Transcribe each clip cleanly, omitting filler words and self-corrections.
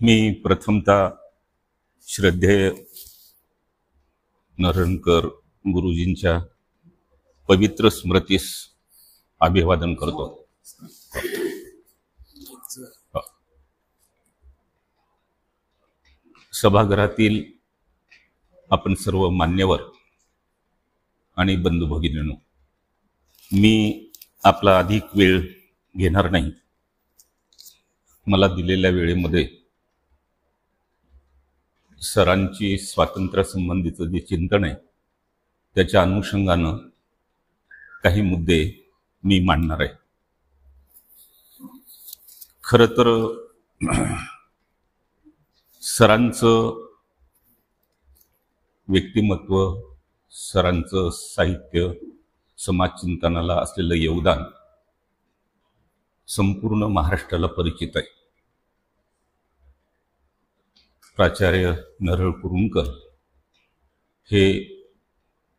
मी प्रथमतः श्रद्धेय नरणकर गुरुजींच्या पवित्र स्मृतीस अभिवादन करतो। सभागृहातील आपण सर्व मान्यवर आणि बंधू भगिनींनो, मी आपला अधिक वेळ घेणार नाही। मला दिलेल्या वेळेमध्ये सरांची स्वातंत्र्यासंबंधीचं जे चिंतन आहे त्याच्या अनुषंगानं काही मुद्दे मी मांडणार आहे। खरं तर सरांचं व्यक्तिमत्व, सरांचं साहित्य, समाजचिंतनाला असलेलं योगदान संपूर्ण महाराष्ट्राला परिचित आहे। प्राचार्य नरहर कुरुंदकर हे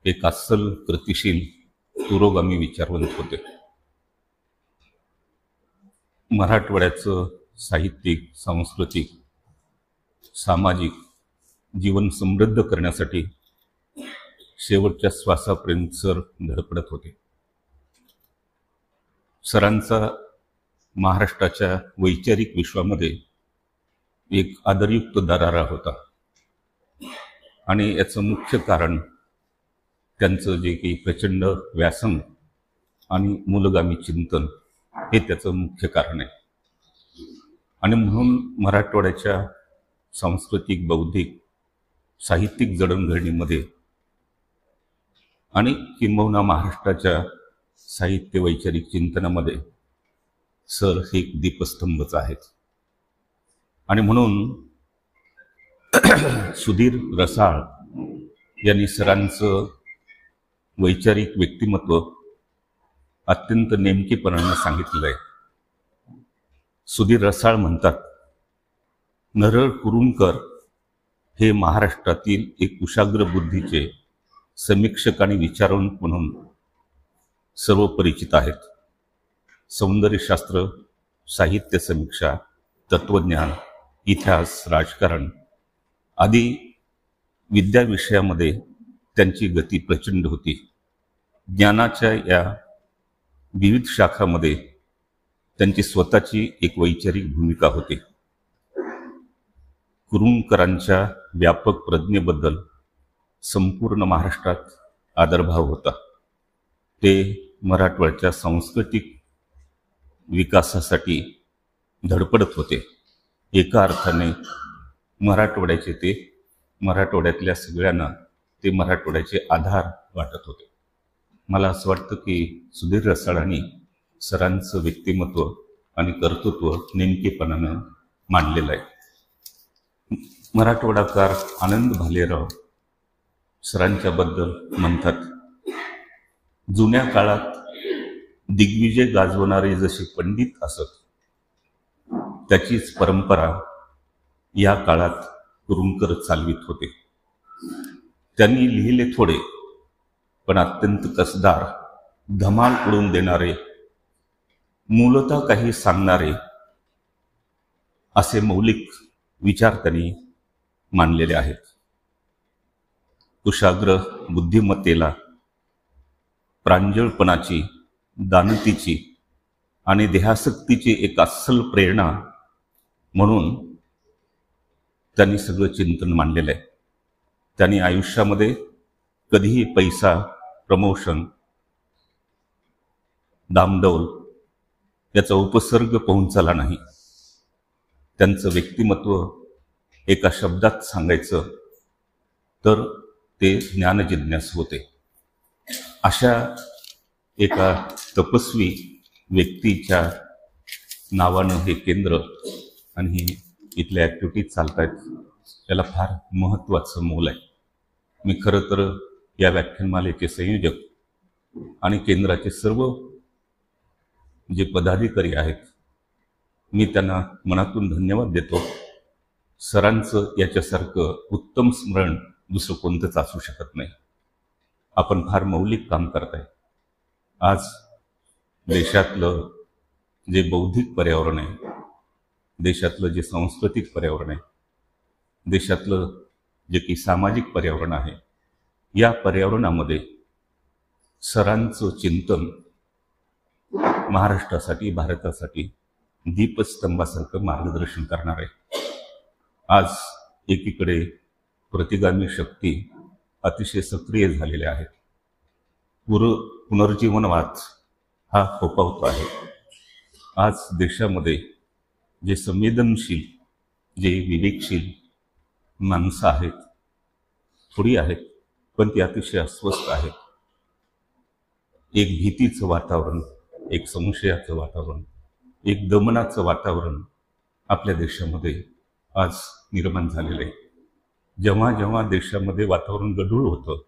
एक अस्सल, कृतिशील, पुरोगामी विचारवंत होते। मराठवाड्याचं साहित्यिक, सांस्कृतिक, सामाजिक जीवन समृद्ध करण्यासाठी शेवटच्या श्वासापर्यंत सर धडपडत होते। सरांचा महाराष्ट्राच्या वैचारिक विश्वामध्ये एक आदरयुक्त दरारा होता आणि याचं मुख्य कारण त्यांचं जे काही प्रचंड व्यासंग आणि मूलगामी चिंतन हे त्याचं मुख्य कारण आहे। आणि म्हणून मराठवाड्याच्या सांस्कृतिक, बौद्धिक, साहित्यिक जडणघडणीमध्ये आणि किंबहुना महाराष्ट्राच्या साहित्य वैचारिक चिंतनामध्ये सर हे एक दीपस्तंभच आहेत। आणि म्हणून सुधीर रसाळ यांनी सरांचं वैचारिक व्यक्तिमत्व अत्यंत नेमकेपणाने सांगितलेलं आहे। सुधीर रसाळ म्हणतात, नरहर कुरुंदकर हे महाराष्ट्रातील एक कुशाग्र बुद्धीचे समीक्षक आणि विचारवंत म्हणून सर्व परिचित आहेत। सौंदर्यशास्त्र, साहित्य समीक्षा, तत्वज्ञान, इतिहास, राजकारण आदी विद्या विषयामध्ये त्यांची गती प्रचंड होती। ज्ञानाच्या या विविध शाखामध्ये त्यांची स्वतःची एक वैचारिक भूमिका होती। कुरुंदकरांच्या व्यापक प्रज्ञेबद्दल संपूर्ण महाराष्ट्रात आदरभाव होता। ते मराठवाड्याच्या सांस्कृतिक विकासासाठी धडपडत होते। एका अर्थाने मराठवाड्यातल्या सगळ्यांना ते मराठवाड्याचे आधार वाटत होते। मला असं वाटतं की सुधीर रसाळांनी सरांचं व्यक्तिमत्व आणि कर्तृत्व नेमकेपणानं मांडलेलं आहे। मराठवाडाकार आनंद भालेराव सरांच्याबद्दल म्हणतात, जुन्या काळात दिग्विजय गाजवणारे जसे पंडित असत त्याचीच परंपरा या काळात कुरुंदकर चालवित होते। त्यांनी लिहिले थोडे पण अत्यंत कसदार, धमाल उडवून देणारे, मूलतः काही सांगणारे असे मौलिक विचार त्यांनी मांडलेले आहेत। कुशाग्र बुद्धिमत्तेला, प्रांजळपणाची, दानतीची आणि देहासक्तीची एक अस्सल प्रेरणा म्हणून त्यांनी सगळं चिंतन मांडलेलं आहे। त्यांनी आयुष्यामध्ये कधीही पैसा, प्रमोशन, दामडौल याचा उपसर्ग पोहोचला नाही। त्यांचं व्यक्तिमत्व एका शब्दात सांगायचं तर ते ज्ञानजिज्ञास होते। अशा एका तपस्वी व्यक्तीच्या नावानं हे केंद्र आणि इथल्या ॲक्टिव्हिटीज चालत आहेत, त्याला फार महत्त्वाचं मोल आहे। मी खरं तर या व्याख्यानमालेचे संयोजक आणि केंद्राचे सर्व जे पदाधिकारी आहेत मी त्यांना मनातून धन्यवाद देतो। सरांचं याच्यासारखं उत्तम स्मरण दुसरं कोणतंच असू शकत नाही। आपण फार मौलिक काम करताय। आज देशातलं जे बौद्धिक पर्यावरण आहे देशातलं जे सांस्कृतिक पर्यावरण आहे, देशातलं जे काही सामाजिक पर्यावरण आहे, या पर्यावरणामध्ये सरांचं चिंतन महाराष्ट्रासाठी, भारतासाठी दीपस्तंभासारखं मार्गदर्शन करणार आहे. आज एकीकडे प्रतिगामी शक्ती अतिशय सक्रिय झालेल्या आहेत. पुनर्जीवनवाद हा फोफावतो आहे. आज देशामध्ये जे संवेदनशील, जे विवेकशील माणसं आहेत, थोडी आहेत, पण ती अतिशय अस्वस्थ आहेत. एक भीतीचं वातावरण, एक संशयाचं वातावरण, एक दमनाचं वातावरण आपल्या देशामध्ये आज निर्माण झालेलं आहे. जेव्हा जेव्हा देशामध्ये वातावरण गढूळ होतं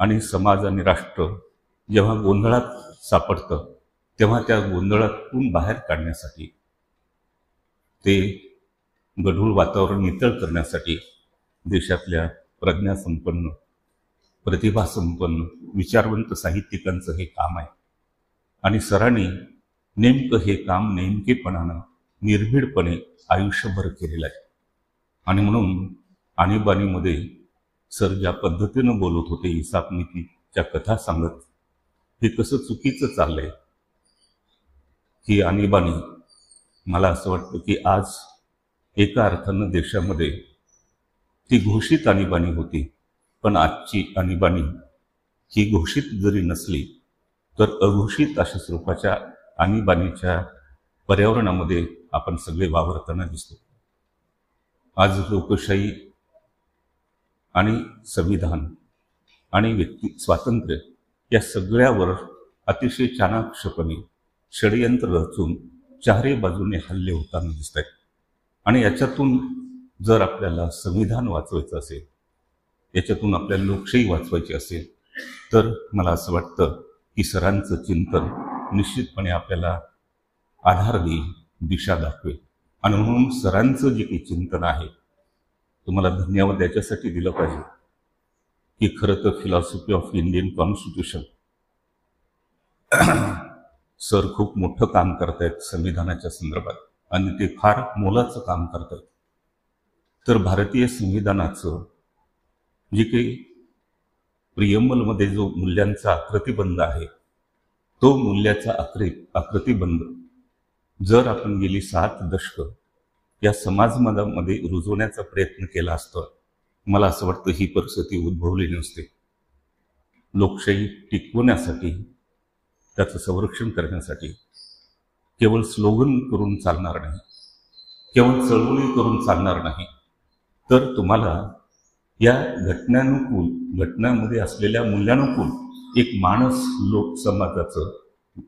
आणि समाज आणि राष्ट्र जेव्हा गोंधळात सापडतं, तेव्हा त्या गोंधळातून बाहेर काढण्यासाठी, ते गढूळ वातावरण नितळ करण्यासाठी देशातल्या प्रज्ञासंपन्न, प्रतिभासंपन्न, विचारवंत साहित्यिकांचं हे काम आहे. आणि सरांनी नेमकं हे काम नेमकेपणानं, निर्भीडपणे आयुष्यभर केलेलं आहे. आणि म्हणून आणीबाणीमध्ये सर ज्या पद्धतीनं बोलत होते, इसापनीतीच्या कथा सांगत, हे कसं चुकीचं चाललंय. ही आणीबाणी, मला असं वाटतं की आज एका अर्थानं देशामध्ये ती घोषित आणीबाणी होती, पण आजची आणीबाणी ही घोषित जरी नसली तर अघोषित अशा स्वरूपाच्या आणीबाणीच्या पर्यावरणामध्ये आपण सगळे वावरताना दिसतो. आज लोकशाही आणि संविधान आणि व्यक्ती स्वातंत्र्य या सगळ्यावर अतिशय चाणाक्षपणे षडयंत्र रचून चारही बाजूने हल्ले होताना दिसत आहेत. आणि याच्यातून जर आपल्याला संविधान वाचवायचं असेल, याच्यातून आपल्याला लोकशाही वाचवायची असेल, तर मला असं वाटतं की सरांचं चिंतन निश्चितपणे आपल्याला आधार देईल, दिशा दाखवेल. आणि म्हणून सरांचं जे काही चिंतन आहे, तुम्हाला धन्यवाद याच्यासाठी दिलं पाहिजे की खरं तर philosophy of Indian constitution sir खूप मोठं काम करतायत संविधानाच्या संदर्भात, आणि ते फार मोलाचं काम करतात. तर भारतीय संविधानाचं जे काही प्रियम्बलमध्ये जो मूल्यांचा आकृतिबंध आहे, तो मूल्याचा आकृतिबंध जर आपण गेली 7 दशकं या समाजमतामध्ये रुजवण्याचा प्रयत्न केला असता, मला असं वाटतं ही परिस्थिती उद्भवली नसते. लोकशाही टिकवण्यासाठी, त्याचं संरक्षण करण्यासाठी केवळ स्लोगन करून चालणार नाही, केवळ चळवळी करून चालणार नाही, तर तुम्हाला या घटनांमध्ये असलेल्या मूल्यानुकूल एक माणस लोक समाजाचं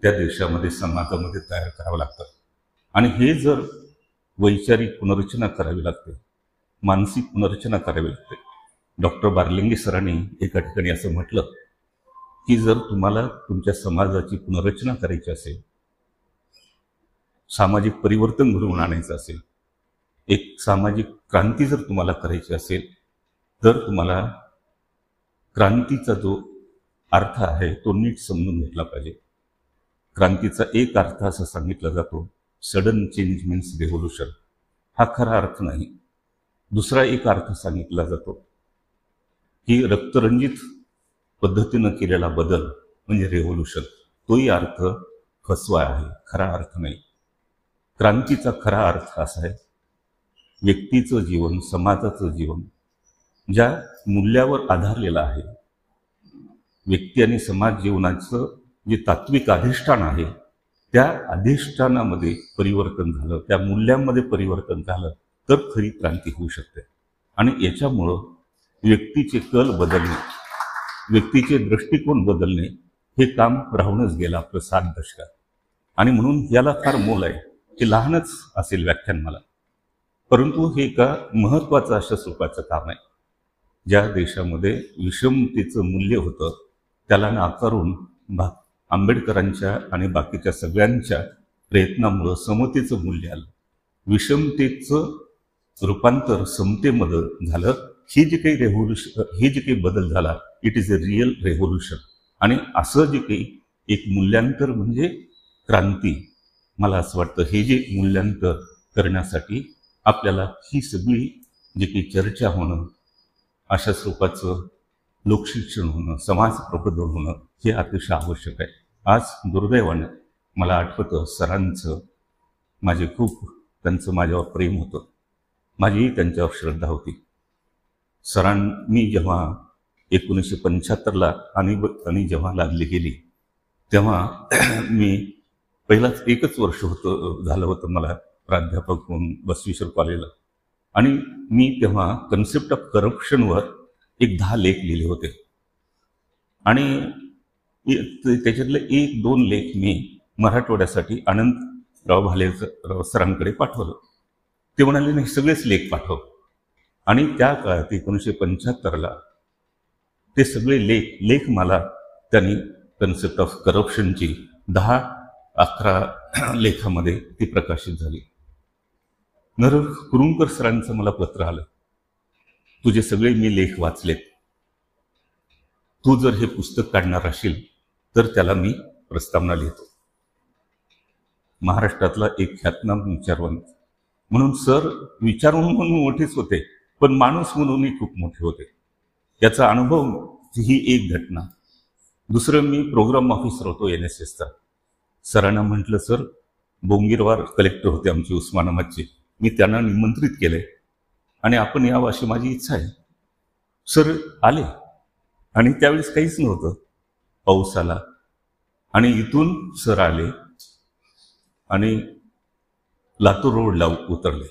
त्या देशामध्ये, समाजामध्ये तयार करावं लागतं. आणि हे जर वैचारिक पुनर्रचना करावी लागते, मानसिक पुनर्रचना करावी लागते. डॉक्टर बारलिंगे सरांनी एका ठिकाणी असं म्हटलं की जर तुम्हाला तुमच्या समाजाची पुनर्रचना करायची असेल, सामाजिक परिवर्तन घडवून आणायचं असेल, एक सामाजिक क्रांती जर तुम्हाला करायची असेल, तर तुम्हाला क्रांतीचा जो अर्थ आहे तो नीट समजून घेतला पाहिजे. क्रांतीचा एक अर्थ असा सांगितला जातो, सडन चेंज मीन्स रेव्होल्युशन. हा खरा अर्थ नाही. दुसरा एक अर्थ सांगितला जातो की रक्तरंजित पद्धतीनं केलेला बदल म्हणजे रेव्होल्युशन. तोही अर्थ फसवा आहे, खरा अर्थ नाही. क्रांतीचा खरा अर्थ असा आहे, व्यक्तीचं जीवन, समाजाचं जीवन ज्या मूल्यावर आधारलेलं आहे, व्यक्ती आणि समाज जीवनाचं जे तात्विक अधिष्ठान आहे, त्या अधिष्ठानामध्ये परिवर्तन झालं, त्या मूल्यांमध्ये परिवर्तन झालं, तर खरी क्रांती होऊ शकते. आणि याच्यामुळं व्यक्तीचे कल बदलणे, व्यक्तीचे दृष्टिकोन बदलणे हे काम राहूनच गेलं आपलं 7 दशकात. आणि म्हणून याला फार मोल आहे. हे लहानच असेल व्याख्यान मला, परंतु हे एका महत्त्वाचं अशा स्वरूपाचं काम आहे. ज्या देशामध्ये विषमतेचं मूल्य होतं, त्याला नाकारून आंबेडकरांच्या आणि बाकीच्या सगळ्यांच्या प्रयत्नामुळं समतेचं मूल्य आलं. विषमतेचं रूपांतर समतेमध्ये झालं. ही जी काही रेव्होल्युशन, हे जे काही बदल झाला, it is a real revolution. आणि असं जे काही एक मूल्यांतर म्हणजे क्रांती, मला असं वाटतं हे जे मूल्यांतर करण्यासाठी आपल्याला ही सगळी जी काही चर्चा होणं, अशा स्वरूपाचं लोकशिक्षण होणं, समाज प्रबोधन होणं हे अतिशय आवश्यक आहे. आज दुर्दैवानं मला आठवतं सरांचं त्यांचं माझ्यावर प्रेम होतं, माझीही त्यांच्यावर श्रद्धा होती. सरांनी जेव्हा 1975ला आणि जेव्हा लागली गेली तेव्हा मी पहिलाच एकच वर्ष झालं होतं मला प्राध्यापक म्हणून बसवेश्वर कॉलेजला, आणि मी तेव्हा कन्सेप्ट ऑफ करप्शनवर 10 लेख लिहिले होते. आणि त्याच्यातले 1-2 लेख मी मराठवाड्यासाठी आनंदराव भालेराव सरांकडे पाठवलं. ते म्हणाले नाही, सगळेच लेख पाठव. आणि त्या काळात 1975ला ते सगळे लेख मला त्यांनी कन्सेप्ट ऑफ करप्शनची 10-11 लेखामध्ये ती प्रकाशित झाली. कुरुंकर सरांचं मला पत्र आलं, तुझे सगळे मी लेख वाचलेत, तू जर हे पुस्तक काढणार असेल तर त्याला मी प्रस्तावना लिहितो. महाराष्ट्रातला एक ख्यातनाम विचारवंत म्हणून सर विचारून म्हणून मोठेच होते, पण माणूस म्हणूनही खूप मोठे होते. याचा अनुभव ही एक घटना. दुसरं, मी प्रोग्राम ऑफिसर होतो NSSचा. सरांना म्हटलं, सर बोंगीरवार कलेक्टर होते आमचे उस्मानाबादचे, मी त्यांना निमंत्रित केले आणि आपण यावं अशी माझी इच्छा आहे. सर आले आणि त्यावेळेस काहीच नव्हतं, पाऊस आला आणि इथून सर आले आणि लातूर रोडला उतरले.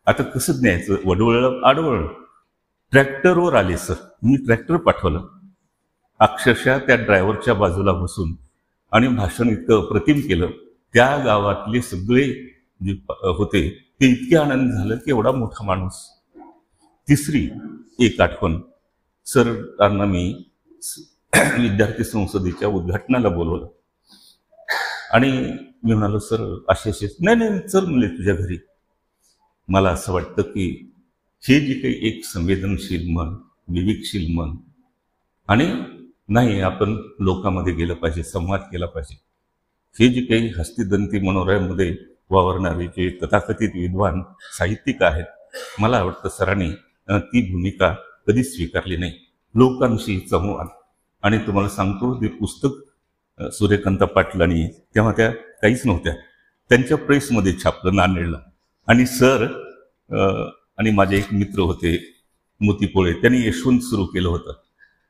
आता कसं न्यायचं, वडवळ आडवळ, ट्रॅक्टरवर आले सर. मी ट्रॅक्टर पाठवलं, अक्षरशः त्या ड्रायव्हरच्या बाजूला बसून आणि भाषण इतकं अप्रतिम केलं. त्या गावातले सगळे जे होते ते इतके आनंद झालं की एवढा मोठा माणूस. तिसरी एक आठवण, सरांना मी विद्यार्थी संसदेच्या उद्घाटनाला बोलवलं आणि मी म्हणालो, सर असे नाही चल म्हणले तुझ्या घरी. मला असं वाटतं की हे जे काही एक संवेदनशील मन, विवेकशील मन, आणि नाही आपण लोकांमध्ये गेलं पाहिजे, संवाद केला पाहिजे. हे जे काही हस्तिदंती मनोरयामध्ये वावरणारे जे तथाकथित विद्वान साहित्यिक आहेत, मला वाटतं सरांनी ती भूमिका कधीच स्वीकारली नाही. लोकांशी संवाद. आणि तुम्हाला सांगतो, ते पुस्तक सूर्यकांत पाटलांनी तेव्हा त्या काहीच नव्हत्या, त्यांच्या प्रेसमध्ये छापलं नांदेडला. आणि सर आणि माझे एक मित्र होते मोतीपोळे, त्यांनी यशवंत सुरू केलं होतं.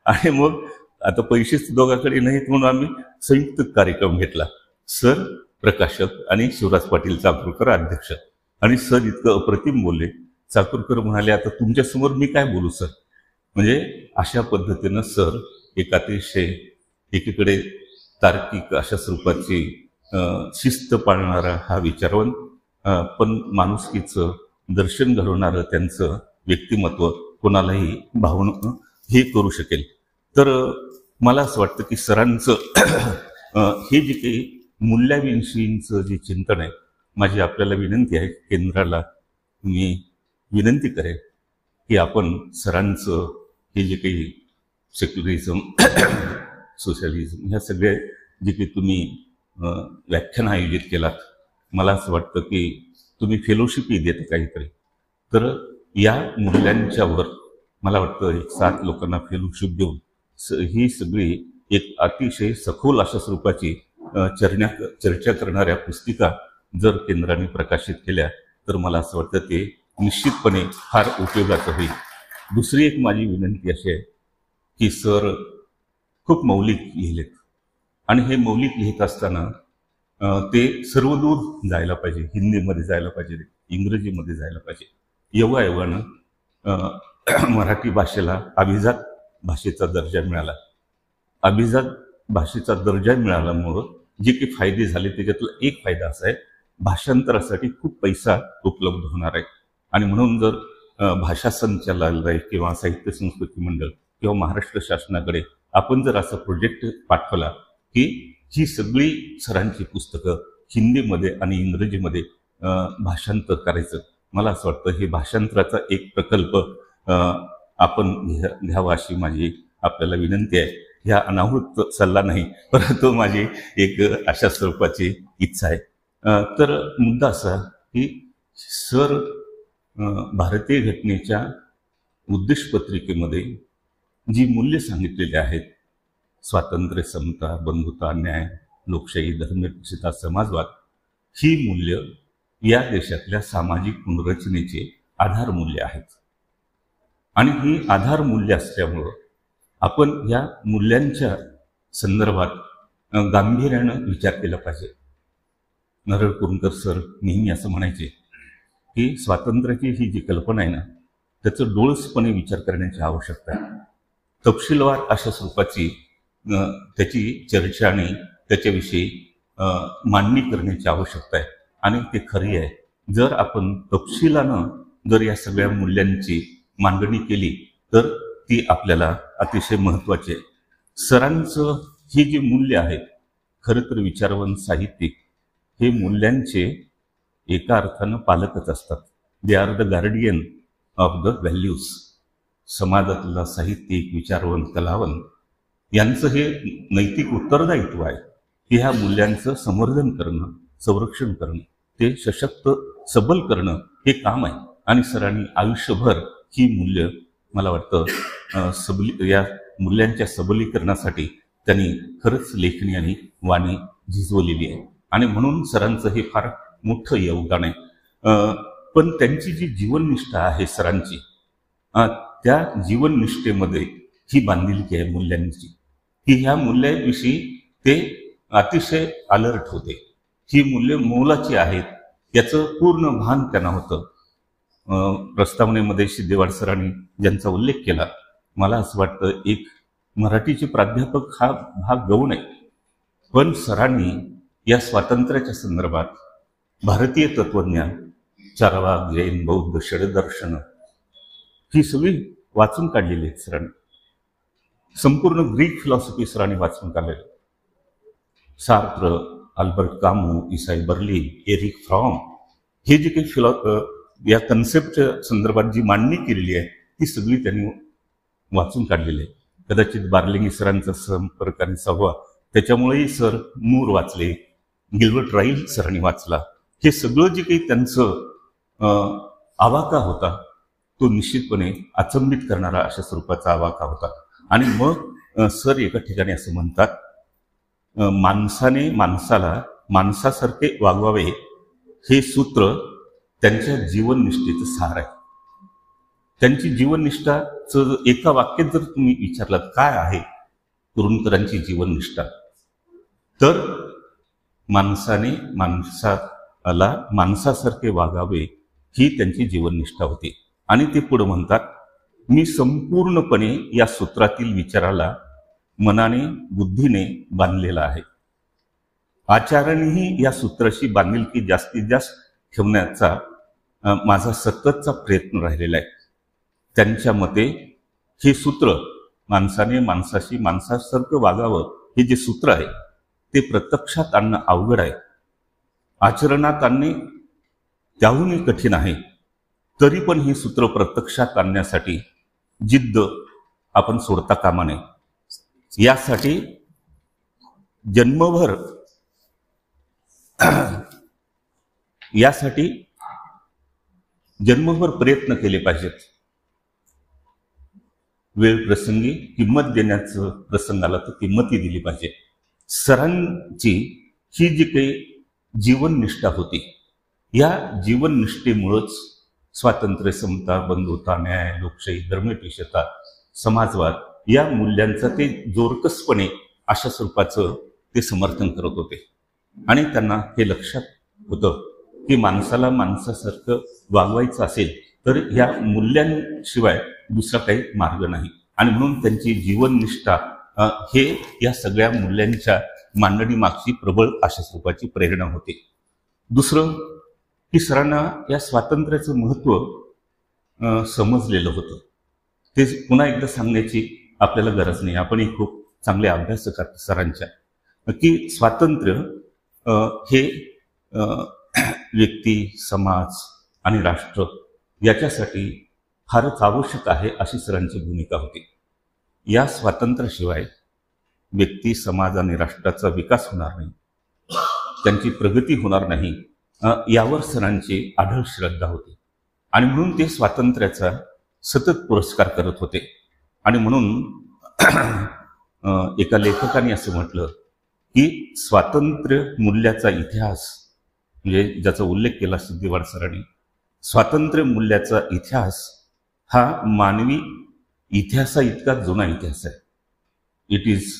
आणि मग आता पैसेच दोघांकडे नाहीत म्हणून आम्ही संयुक्त कार्यक्रम घेतला. सर प्रकाशक आणि शिवराज पाटील चाकूरकर अध्यक्ष. आणि सर इतकं अप्रतिम बोलले. चाकूरकर म्हणाले, आता तुमच्यासमोर मी काय बोलू सर. म्हणजे अशा पद्धतीनं सर एक अतिशय एकीकडे तार्किक अशा स्वरूपाची शिस्त पाळणारा हा विचारवंत, पण माणुसकीचं दर्शन घडवणारं त्यांचं व्यक्तिमत्व कोणालाही भावणं हे करू शकेल. तर मला असं वाटतं की सरांचं हे जे काही मूल्याविषयींचं जे चिंतन आहे, माझी आपल्याला विनंती आहे, केंद्राला मी विनंती करेन की आपण सरांचं हे जे काही सेक्युलरिझम, सोशलिझम, ह्या सगळे जे काही तुम्ही व्याख्यान आयोजित केलात, मला असं वाटतं की तुम्ही फेलोशिपही देता काहीतरी. तर या मूल्यांच्यावर मला वाटतं 7 लोकांना फेलोशिप देऊन ही सगळी एक अतिशय सखोल अशा स्वरूपाची चर्चा करणाऱ्या पुस्तिका जर केंद्राने प्रकाशित केल्या तर मला असं वाटतं ते निश्चितपणे फार उपयोगाचं होईल. दुसरी एक माझी विनंती अशी आहे की सर खूप मौलिक लिहिलेत आणि हे मौलिक लिहित असताना ते सर्वदूर जायला पाहिजे. हिंदीमध्ये जायला पाहिजे, इंग्रजीमध्ये जायला पाहिजे. योगायोगानं मराठी भाषेला अभिजात भाषेचा दर्जा मिळाला. अभिजात भाषेचा दर्जा मिळाल्यामुळं जे काही फायदे झाले त्याच्यातला एक फायदा असा आहे, भाषांतरासाठी खूप पैसा उपलब्ध होणार आहे. आणि म्हणून जर भाषा संचालनालय किंवा साहित्य संस्कृती मंडळ किंवा महाराष्ट्र शासनाकडे आपण जर असा प्रोजेक्ट पाठवला की ही सगळी सरांची पुस्तकं हिंदीमध्ये आणि इंग्रजीमध्ये भाषांतर करायचं, मला असं वाटतं हे भाषांतराचा एक प्रकल्प आपण घ्यावा अशी माझी आपल्याला विनंती आहे. ह्या अनाहूत सल्ला नाही, परंतु माझी एक अशा स्वरूपाची इच्छा आहे. तर मुद्दा असा की सर भारतीय घटनेच्या उद्देशपत्रिकेमध्ये जी मूल्य सांगितलेली आहेत, स्वातंत्र्य, समता, बंधुता, न्याय, लोकशाही, धर्मनिरपेक्षता, समाजवाद, ही मूल्य या देशातल्या सामाजिक पुनर्रचनेचे आधार मूल्य आहेत. आणि ही आधार मूल्य असल्यामुळं आपण या मूल्यांच्या संदर्भात गांभीर्यानं विचार केला पाहिजे. नरळकुंकर सर नेहमी असं म्हणायचे की स्वातंत्र्याची ही जी कल्पना आहे ना, त्याचं डोळसपणे विचार करण्याची आवश्यकता आहे. तपशीलवार अशा स्वरूपाची त्याची चर्चा आणि त्याच्याविषयी मांडणी करण्याची आवश्यकता आहे. आणि ते खरी आहे. जर आपण तपशिलानं जर या सगळ्या मूल्यांची मांडणी केली तर ती आपल्याला अतिशय महत्त्वाची आहे. सरांचं ही जी मूल्य आहेत, खरं तर विचारवंत साहित्यिक हे मूल्यांचे एका अर्थानं पालकच असतात. They are the guardian of the values. समाजातला साहित्यिक, विचारवंत, कलावंत यांचं हे नैतिक उत्तरदायित्व आहे की ह्या मूल्यांचं संवर्धन करणं, संरक्षण करणं, ते सशक्त सबल करणं हे काम आहे. आणि सरांनी आयुष्यभर ही मूल्य, मला वाटतं या मूल्यांच्या सबलीकरणासाठी त्यांनी खरंच लेखणी आणि वाणी झिजवलेली आहे. आणि म्हणून सरांचं हे फार मोठं योगदान आहे. पण त्यांची जी जीवननिष्ठा आहे सरांची, त्या जीवननिष्ठेमध्ये ही बांधिलकी आहे मूल्यांची, की ह्या मूल्याविषयी ते अतिशय अलर्ट होते. ही मूल्य मोलाची आहेत याचं पूर्ण भान त्यांना होतं. प्रस्तावनेमध्ये सिद्धेवाड सरांनी ज्यांचा उल्लेख केला, मला असं वाटतं एक मराठीचे प्राध्यापक हा भाग गौण आहे. पण सरांनी या स्वातंत्र्याच्या संदर्भात भारतीय तत्वज्ञान, चारवाक, जैन, बौद्ध, षडदर्शन ही सगळी वाचून काढलेली आहेत सरांनी. संपूर्ण ग्रीक फिलॉसॉफी सरांनी वाचून काढलेली. सार्त्र, अल्बर्ट कामू, इसाई बर्लिन, एरिक फ्रॉम हे जे काही या कन्सेप्टच्या संदर्भात जी मांडणी केलेली आहे ती सगळी त्यांनी वाचून काढलेली आहे. कदाचित बार्लिंगी सरांचा संपर्क आणि संवाद त्याच्यामुळेही सर मूर वाचले, गिल्बर्ट राईल सरांनी वाचला. हे सगळं जे काही त्यांचं आवाका होता तो निश्चितपणे अचंबित करणारा अशा स्वरूपाचा आवाका होता. आणि मग सर एका ठिकाणी असं म्हणतात, माणसाने माणसाला माणसासारखे वागवावे हे सूत्र त्यांच्या जीवननिष्ठेचं सार आहे. त्यांची जीवननिष्ठाचं एका वाक्यात जर तुम्ही विचारलात काय आहे कुरुंदकरांची जीवननिष्ठा, तर माणसाने माणसाला माणसासारखे वागावे ही त्यांची जीवननिष्ठा होती. आणि ते पुढे म्हणतात, मी संपूर्णपणे या सूत्रातील विचाराला मनाने, बुद्धीने बांधलेला आहे. आचारानेही या सूत्राशी बांधिलकी जास्तीत जास्त ठेवण्याचा माझा सततचा प्रयत्न राहिलेला आहे. त्यांच्या मते हे सूत्र, माणसाने माणसाशी माणसासारखं वागावं हे जे सूत्र आहे ते प्रत्यक्षात आणणं अवघड आहे. आचरणात आणणे त्याहूनही कठीण आहे. तरी पण हे सूत्र प्रत्यक्षात आणण्यासाठी जिद्द आपण सोडता कामा नये. यासाठी जन्मभर प्रयत्न केले पाहिजेत. वेळ प्रसंगी किंमत देण्याचं प्रसंग आला तर किंमतही दिली पाहिजे. सरांची ही जी काही जीवननिष्ठा होती, या जीवननिष्ठेमुळंच स्वातंत्र्य, समता, बंधुता, न्याय, लोकशाही, धर्मनिरपेक्षता, समाजवाद या मूल्यांचा ते जोरकसपणे अशा स्वरूपाचं ते समर्थन करत होते. आणि त्यांना हे लक्षात होतं की माणसाला माणसासारखं वागवायचं असेल तर या मूल्यांशिवाय दुसरा काही मार्ग नाही. आणि म्हणून त्यांची जीवननिष्ठा हे या सगळ्या मूल्यांच्या मांडणीमागची प्रबळ अशा स्वरूपाची प्रेरणा होती. दुसरं की सरांना या स्वातंत्र्याचं महत्त्व समजलेलं होतं. ते पुन्हा एकदा सांगण्याची आपल्याला गरज नाही. आपणही खूप चांगले अभ्यासक आहात सरांच्या, की स्वातंत्र्य हे व्यक्ती, समाज आणि राष्ट्र याच्यासाठी फारच आवश्यक आहे अशी सरांची भूमिका होती. या स्वातंत्र्याशिवाय व्यक्ती, समाज आणि राष्ट्राचा विकास होणार नाही, त्यांची प्रगती होणार नाही. यावर सरांची आढळ श्रद्धा होती आणि म्हणून ते स्वातंत्र्याचा सतत पुरस्कार करत होते. आणि म्हणून एका लेखकाने असं म्हटलं की स्वातंत्र्य मूल्याचा इतिहास, म्हणजे ज्याचा उल्लेख केला सिद्धिवाड सरांनी, स्वातंत्र्य मूल्याचा इतिहास हा मानवी इतिहासा इतका जुना इतिहास आहे. It is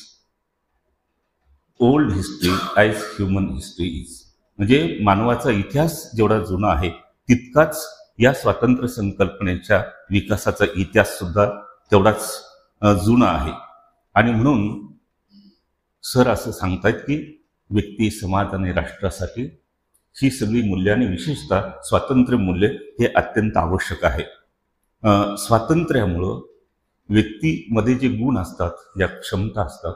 old history as human history is. म्हणजे मानवाचा इतिहास जेवढा जुना आहे तितकाच या स्वातंत्र्य संकल्पनेच्या विकासाचा इतिहास सुद्धा तेवढाच जुना आहे. आणि म्हणून सर असं सांगतायत की व्यक्ती, समाज आणि राष्ट्रासाठी ही सगळी मूल्ये आणि विशेषतः स्वातंत्र्य मूल्य हे अत्यंत आवश्यक आहे. स्वातंत्र्यामुळं व्यक्तीमध्ये जे गुण असतात, ज्या क्षमता असतात,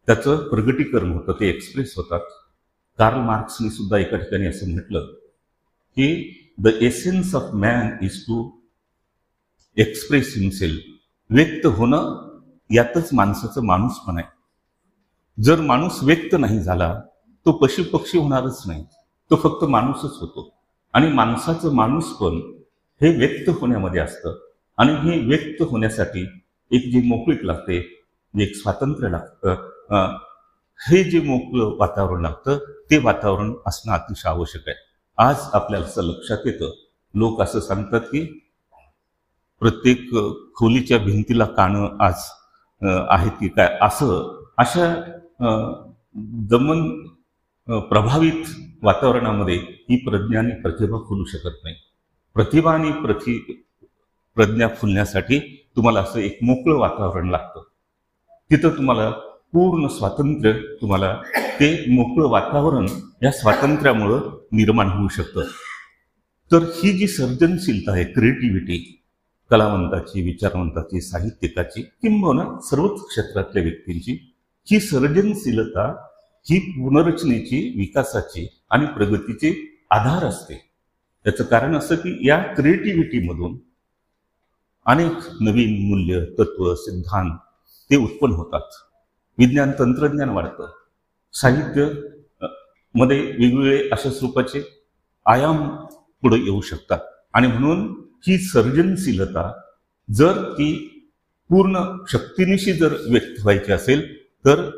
त्याचं प्रगटीकरण होतं, ते एक्सप्रेस होतात. कार्ल मार्क्सने सुद्धा एका ठिकाणी असं म्हटलं की the essence of man is to express himself. व्यक्त होणं यातच माणसाचं माणूसपण आहे. जर माणूस व्यक्त नाही झाला तो पशु पक्षी होणारच नाही, तो फक्त माणूसच होतो. आणि माणसाचं माणूसपण हे व्यक्त होण्यामध्ये असतं. आणि हे व्यक्त होण्यासाठी एक जी मोकळीक लागते, जे एक स्वातंत्र्य लागतं, हे जे मोकळं वातावरण लागतं ते वातावरण असणं अतिशय आवश्यक आहे. आज आपल्याला असं लक्षात येतं, लोक असं सांगतात की प्रत्येक खोलीच्या भिंतीला कानं आज आहेत की काय, अशा दमन प्रभावित वातावरणामध्ये ही प्रज्ञा आणि प्रतिभा फुलू शकत नाही. प्रतिभा आणि प्रज्ञा फुलण्यासाठी तुम्हाला असं एक मोकळं वातावरण लागतं. तिथं तुम्हाला पूर्ण स्वातंत्र्य, तुम्हाला ते मोकळं वातावरण या स्वातंत्र्यामुळं निर्माण होऊ शकतं. तर ही जी सर्जनशीलता आहे, क्रिएटिव्हिटी, कलावंताची, विचारवंताची, साहित्यिकाची, किंबहुना सर्वच क्षेत्रातल्या व्यक्तींची, ही सर्जनशीलता ही पुनर्रचनेची, विकासाची आणि प्रगतीचे आधार असते. त्याचं कारण असं की या क्रिएटिव्हिटीमधून अनेक नवीन मूल्य, तत्व, सिद्धांत ते उत्पन्न होतात. विज्ञान तंत्रज्ञान वाढतं. साहित्य मध्ये वेगवेगळे अशा स्वरूपाचे आयाम पुढे येऊ शकतात. आणि म्हणून ही सर्जनशीलता जर ती पूर्ण शक्तीनिशी जर व्यक्त व्हायची असेल तर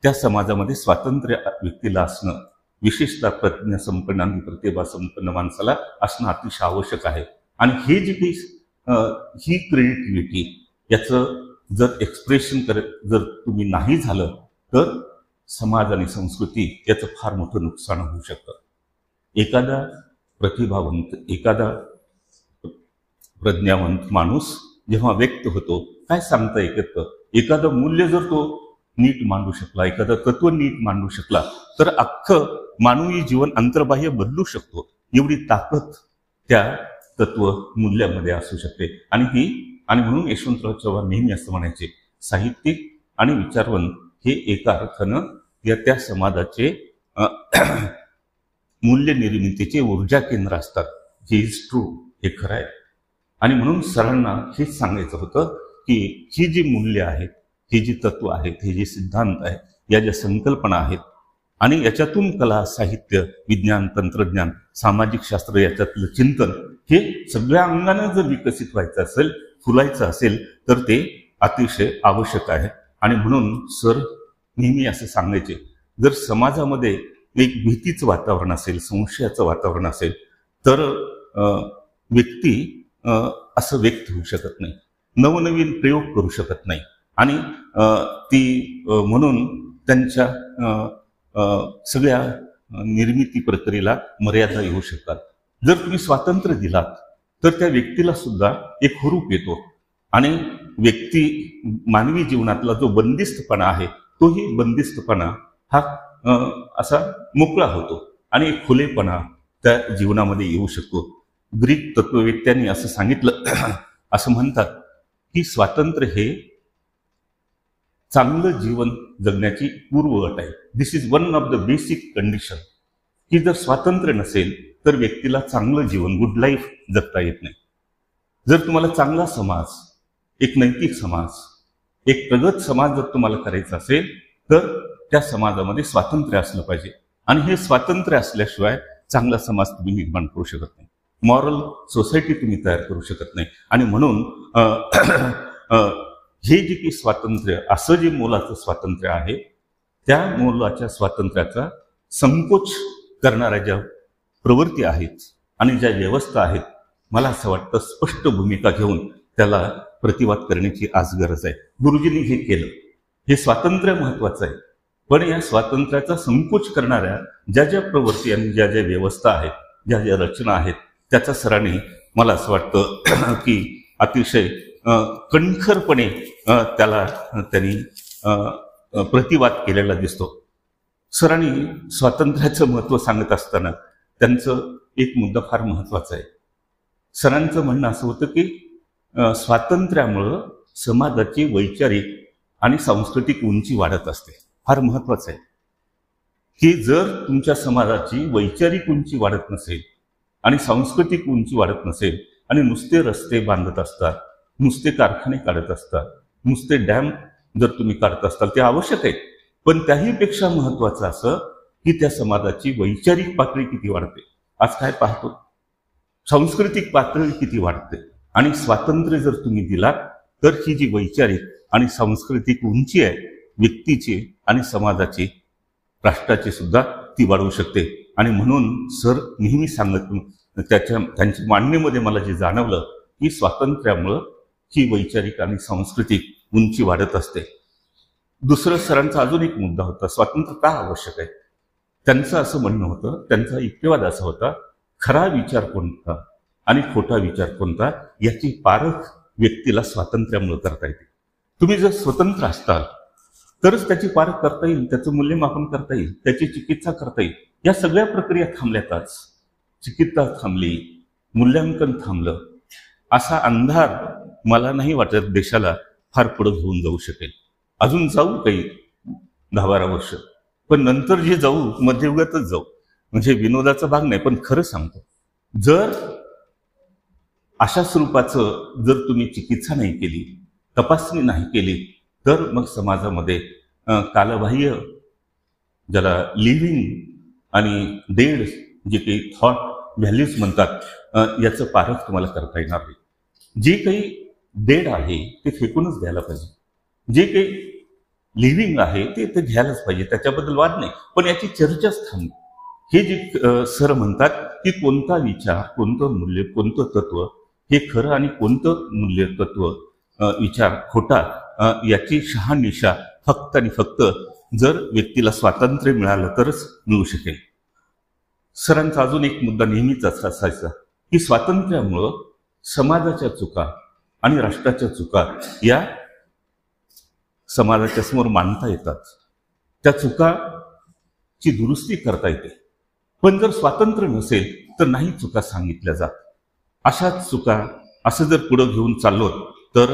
त्या समाजामध्ये स्वातंत्र्य व्यक्तीला असणं, विशेषतः प्रज्ञासंपन्न आणि प्रतिभा संपन्न माणसाला असणं अतिशय आवश्यक आहे. आणि हे जे काही ही क्रिएटिव्हिटी, याचं जर एक्सप्रेशन जर तुम्ही नाही झालं तर समाज आणि संस्कृती याचं फार मोठं नुकसान होऊ शकतं. एखादा प्रतिभावंत, एखादा प्रज्ञावंत माणूस जेव्हा व्यक्त होतो, काय सांगता येतं, एखादं मूल्य जर तो नीट मांडू शकला, एखादं तत्व नीट मांडू शकला तर अख्खं मानवी जीवन अंतर्बाह्य बदलू शकतो. एवढी ताकद त्या तत्व मूल्यामध्ये असू शकते. आणि म्हणून यशवंतराव चव्हाण नेहमी असं म्हणायचे, साहित्यिक आणि विचारवंत हे एका अर्थानं त्या समाजाचे मूल्य निर्मितीचे ऊर्जा केंद्र असतात. हे इज ट्रू, हे खरं आहे. आणि म्हणून सरांना हेच सांगायचं होतं की ही जी मूल्य आहेत, ही जी तत्व आहेत, हे जे सिद्धांत आहेत, या ज्या संकल्पना आहेत, आणि याच्यातून कला, साहित्य, विज्ञान, तंत्रज्ञान, सामाजिक शास्त्र याच्यातलं चिंतन हे सगळ्या अंगानं जर विकसित व्हायचं असेल, फुलायचं असेल तर ते अतिशय आवश्यक आहे. आणि म्हणून सर नेहमी असं सांगायचे, जर समाजामध्ये एक भीतीचं वातावरण असेल, संशयाचं वातावरण असेल तर व्यक्ती असं व्यक्त होऊ शकत नाही, नवनवीन प्रयोग करू शकत नाही. आणि ती म्हणून त्यांच्या सगळ्या निर्मिती प्रक्रियेला मर्यादा येऊ शकतात. जर तुम्ही स्वातंत्र्य दिलात तर त्या व्यक्तीला सुद्धा एक हुरूप येतो आणि व्यक्ती मानवी जीवनातला जो बंदिस्तपणा आहे तोही बंदिस्तपणा हा असा मोकळा होतो आणि एक खुलेपणा त्या जीवनामध्ये येऊ शकतो. ग्रीक तत्ववेत्यांनी असं सांगितलं, असं म्हणतात की स्वातंत्र्य हे चांगलं जीवन जगण्याची पूर्वअट आहे. This is one of the basic condition. की जर स्वातंत्र्य नसेल तर व्यक्तीला चांगलं जीवन, गुड लाईफ जगता येत नाही. जर तुम्हाला चांगला समाज, एक नैतिक समाज, एक प्रगत समाज जर तुम्हाला करायचा असेल तर त्या समाजामध्ये स्वातंत्र्य असलं पाहिजे. आणि हे स्वातंत्र्य असल्याशिवाय चांगला समाज तुम्ही निर्माण करू शकत नाही, मॉरल सोसायटी तुम्ही तयार करू शकत नाही. आणि म्हणून हे जे की स्वातंत्र्य, असं जे मोलाचं स्वातंत्र्य आहे, त्या मोलाच्या स्वातंत्र्याचा संकोच करणाऱ्या ज्या प्रवृत्ती आहेत आणि ज्या व्यवस्था आहेत, मला असं वाटतं स्पष्ट भूमिका घेऊन त्याला प्रतिवाद करण्याची आज गरज आहे. गुरुजींनी हे केलं. हे स्वातंत्र्य महत्वाचं आहे, पण या स्वातंत्र्याचा संकोच करणाऱ्या ज्या ज्या प्रवृत्ती आणि ज्या ज्या व्यवस्था आहेत, ज्या ज्या रचना आहेत, त्याचा सरांनी मला असं वाटतं की अतिशय कणखरपणे त्याला त्यांनी प्रतिवाद केलेला दिसतो. सरांनी स्वातंत्र्याचं महत्त्व सांगत असताना त्यांचं एक मुद्दा फार महत्त्वाचा आहे. सरांचं म्हणणं असं होतं की स्वातंत्र्यामुळं समाजाची वैचारिक आणि सांस्कृतिक उंची वाढत असते. फार महत्त्वाचं आहे की जर तुमच्या समाजाची वैचारिक उंची वाढत नसेल आणि सांस्कृतिक उंची वाढत नसेल आणि नुसते रस्ते बांधत असतात, नुसते कारखाने काढत असतात, नुसते डॅम जर तुम्ही काढत असताल, ते आवश्यक आहे, पण त्याहीपेक्षा महत्त्वाचं असं की त्या समाजाची वैचारिक पातळी किती वाढते. आज काय पाहतो, सांस्कृतिक पातळी किती वाढते. आणि स्वातंत्र्य जर तुम्ही दिलात तर ही जी वैचारिक आणि सांस्कृतिक उंची आहे व्यक्तीची आणि समाजाची, राष्ट्राची सुद्धा, ती वाढवू शकते. आणि म्हणून सर नेहमी सांगत, त्यांच्या मांडणीमध्ये मला जे जाणवलं की स्वातंत्र्यामुळं ही वैचारिक आणि सांस्कृतिक उंची वाढत असते. दुसरं सरांचा अजून एक मुद्दा होता, स्वातंत्र्य का आवश्यक आहे. त्यांचं असं म्हणणं होतं, त्यांचा युक्तिवाद असा होता, खरा विचार कोणता आणि खोटा विचार कोणता याची पारख व्यक्तीला स्वातंत्र्यामुळे करता येते. तुम्ही जर स्वतंत्र असताल तरच त्याची पारख करता येईल, त्याचं मूल्यमापन करता येईल, त्याची चिकित्सा करता येईल. या सगळ्या प्रक्रिया थांबल्यातच, चिकित्सा थांबली, मूल्यांकन थांबलं, असा अंधार मला नाही वाटत देशाला फार पुढे घेऊन जाऊ शकेल. अजून जाऊ काही 10-12 वर्ष, पण नंतर जे जाऊ मध्ययुगातच जाऊ. म्हणजे विनोदाचा भाग नाही, पण खरं सांगतो, जर अशा स्वरूपाचं जर तुम्ही चिकित्सा नाही केली, तपासणी नाही केली, तर मग समाजामध्ये कालबाह्य, ज्याला लिव्हिंग आणि डेड जे काही थॉट व्हॅल्यूज म्हणतात, याचं पारख तुम्हाला करता येणार नाही. जे काही डेड आहे ते फेकूनच द्यायला पाहिजे, जे काही लिव्हिंग आहे ते घ्यायलाच पाहिजे, त्याच्याबद्दल वाद नाही, पण याची चर्चाच थांबली. हे जे सर म्हणतात की कोणता विचार, कोणतं मूल्य, कोणतं तत्व हे खरं आणि कोणतं मूल्य, तत्व, विचार खोटा, याची शहानिशा फक्त आणि फक्त जर व्यक्तीला स्वातंत्र्य मिळालं तरच मिळू शकेल. सरांचा अजून एक मुद्दा नेहमीच असायचा की स्वातंत्र्यामुळं समाजाच्या चुका आणि राष्ट्राच्या चुका या समाजाच्या समोर मांडता येतात, त्या चुकाची दुरुस्ती करता येते. पण जर स्वातंत्र्य नसेल तर नाही चुका सांगितल्या जात. अशाच चुका असं जर पुढं घेऊन चाललो तर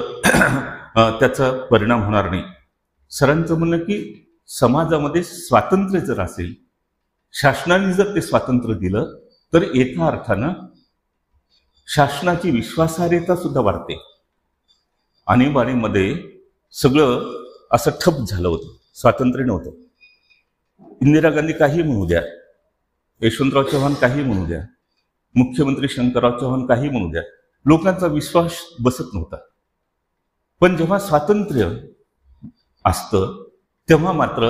त्याचा परिणाम होणार नाही. सरांचं म्हणणं की समाजामध्ये स्वातंत्र्य जर असेल, शासनाने जर ते स्वातंत्र्य दिलं, तर एका अर्थानं शासनाची विश्वासार्हता सुद्धा वाढते. आणीबाणीमध्ये सगळं असं ठप झालं होतं, स्वातंत्र्य नव्हतं. इंदिरा गांधी काही म्हणू द्या, यशवंतराव चव्हाण काही म्हणू द्या, मुख्यमंत्री शंकरराव चव्हाण काही म्हणू द्या, लोकांचा विश्वास बसत नव्हता. पण जेव्हा स्वातंत्र्य असतं तेव्हा मात्र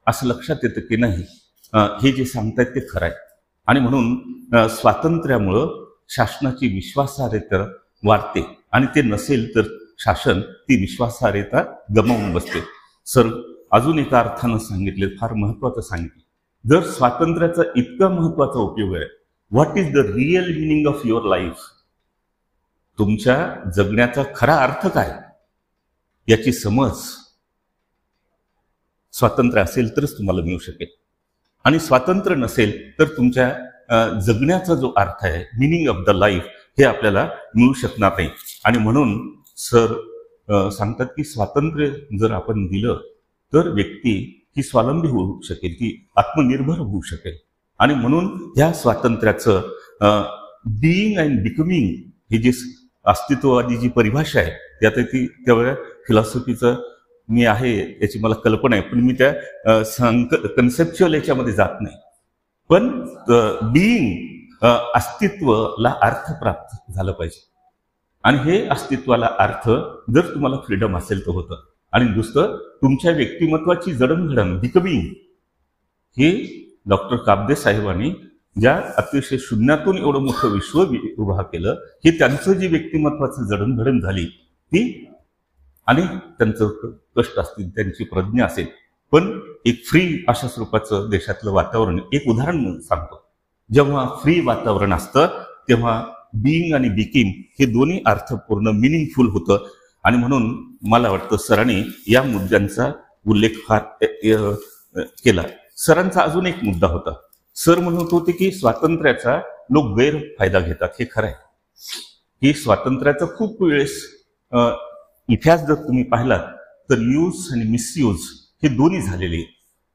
असं लक्षात येतं की नाही, हे जे सांगतायत ते खरं आहे. आणि म्हणून स्वातंत्र्यामुळं शासनाची विश्वासार्हता वाढते आणि ते नसेल तर शासन ती विश्वासार्हता गमावून बसते. सर अजून एका अर्थानं सांगितले, फार महत्वाचं सांगितलं, जर स्वातंत्र्याचा इतका महत्वाचा उपयोग आहे, what is the real meaning of your life, तुमच्या जगण्याचा खरा अर्थ काय याची समज स्वातंत्र्य असेल तरच तुम्हाला मिळू शकेल. आणि स्वातंत्र्य नसेल तर तुमच्या जगण्याचा जो अर्थ आहे, मिनिंग ऑफ द लाईफ, हे आपल्याला मिळू शकणार नाही. आणि म्हणून सर सांगतात की स्वातंत्र्य जर आपण दिलं तर व्यक्ती ही स्वावलंबी होऊ शकेल, ती आत्मनिर्भर होऊ शकेल. आणि म्हणून ह्या स्वातंत्र्याचं बिईंग अँड बिकमिंग ही जी अस्तित्ववादी जी परिभाषा आहे, त्यात ती तेवढ्या फिलॉसॉफीचं मी आहे याची मला कल्पना आहे, पण मी त्या कन्सेप्च्युअल याच्यामध्ये जात नाही. पण बिईंग अस्तित्वाला अर्थ प्राप्त झालं पाहिजे. आणि हे अस्तित्वाला अर्थ जर तुम्हाला फ्रीडम असेल तर होतं. आणि दुसरं तुमच्या व्यक्तिमत्वाची जडणघडण बिकबिंग, हे डॉक्टर काब्दे साहेबांनी ज्या अतिशय शून्यातून एवढं मोठं विश्व उभा केलं, हे त्यांचं जी व्यक्तिमत्वाची जडणघडण झाली ती, आणि त्यांचं कष्ट असतील, त्यांची प्रज्ञा असेल, पण एक फ्री अशा स्वरूपाचं देशातलं वातावरण. एक उदाहरण म्हणून सांगतो, जेव्हा फ्री वातावरण असतं तेव्हा बिईंग आणि बिकिंग हे दोन्ही अर्थपूर्ण मिनिंगफुल होतं. आणि म्हणून मला वाटतं सरांनी या मुद्द्यांचा उल्लेख फार केला. सरांचा अजून एक मुद्दा होता. सर म्हणत होते की स्वातंत्र्याचा लोक गैरफायदा घेतात. हे खरं आहे की स्वातंत्र्याचा खूप वेळेस इतिहास जर तुम्ही पाहिलात तर यूज आणि मिसयूज हे दोन्ही झालेले.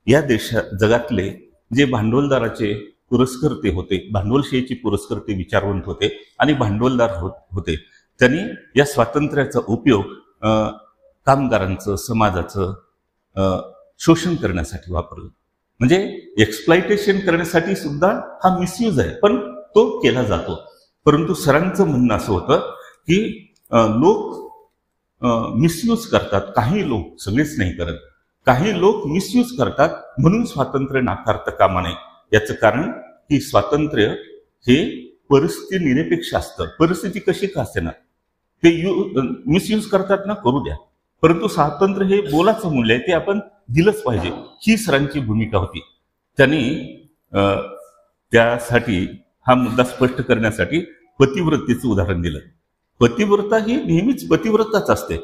या जगातले जे भांडवलदाराचे पुरस्कर्ते होते, भांडवलशाहीचे पुरस्कर्ते विचारवंत होते आणि भांडवलदार होते, त्यांनी या स्वातंत्र्याचा उपयोग कामगारांचं, समाजाचं शोषण करण्यासाठी वापरलं. म्हणजे एक्सप्लॉयटेशन करण्यासाठी सुद्धा हा मिसयूज आहे, पण तो केला जातो. परंतु सरांचं म्हणणं असं होतं की लोक मिसयूज करतात. काही लोक, सगळेच नाही करत, काही लोक मिसयूज करतात, म्हणून स्वातंत्र्य नाकारता कामा नये. याचं कारण की स्वातंत्र्य हे परिस्थिती निरपेक्ष असतं. परिस्थिती कशी का असेना, ते मिसयूज करतात ना, करू द्या, परंतु स्वातंत्र्य हे बोलाचं मूल्य आहे, ते आपण दिलंच पाहिजे. ही सरांची भूमिका होती. त्यांनी त्यासाठी हा मुद्दा स्पष्ट करण्यासाठी पतिव्रतेचं उदाहरण दिलं. पतिव्रता ही नेहमीच पतिव्रताच असते.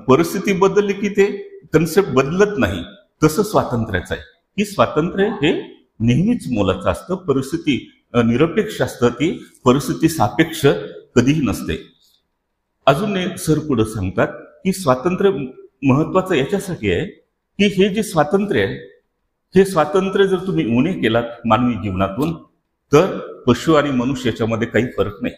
परिस्थिती बदलली की ते कन्सेप्ट बदलत नाही. तसं स्वातंत्र्याचं आहे की स्वातंत्र्य हे नेहमीच मोलाचं असतं. परिस्थिती निरपेक्ष असतं, ती परिस्थिती सापेक्ष कधीही नसते. अजून सर पुढे सांगतात की स्वातंत्र्य महत्वाचं याच्यासाठी आहे की हे जे स्वातंत्र्य आहे, हे स्वातंत्र्य जर तुम्ही उणे केलात मानवी जीवनातून तर पशु आणि मनुष्य याच्यामध्ये काही फरक नाही.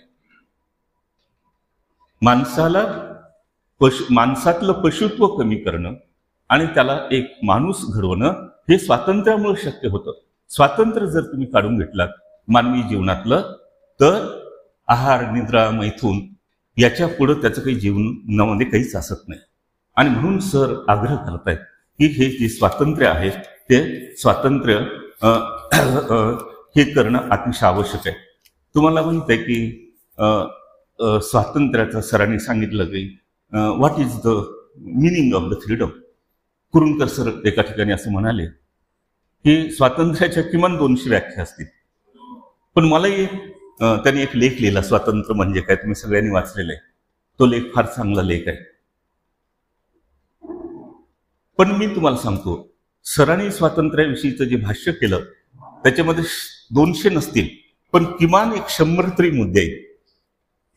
माणसातलं पशुत्व कमी करणं आणि त्याला एक माणूस घडवणं हे स्वातंत्र्यामुळे शक्य होतं. स्वातंत्र्य जर तुम्ही काढून घेतलात मानवी जीवनातलं तर आहार, निद्रा, मैथून याच्या पुढे त्याचं काही जीवनामध्ये काहीच असत नाही. आणि म्हणून सर आग्रह करतायत की हे जे स्वातंत्र्य आहे ते स्वातंत्र्य हे करणं अतिशय आवश्यक आहे. तुम्हाला माहित आहे की स्वातंत्र्याचं सरांनी सांगितलं की what is the meaning of the freedom. Kurunkar sir एका ठिकाणी असं म्हणाले की स्वातंत्र्याच्या किमान 200 व्याख्या असतील, पण मलाही त्यांनी एक लेख लिहिला, स्वातंत्र्य म्हणजे काय, तुम्ही सगळ्यांनी वाचलेला आहे. तो लेख फार चांगला लेख आहे. पण मी तुम्हाला सांगतो, सरांनी स्वातंत्र्याविषयीचं जे भाष्य केलं त्याच्यामध्ये 200 नसतील, पण किमान 100 तरी मुद्दे आहेत.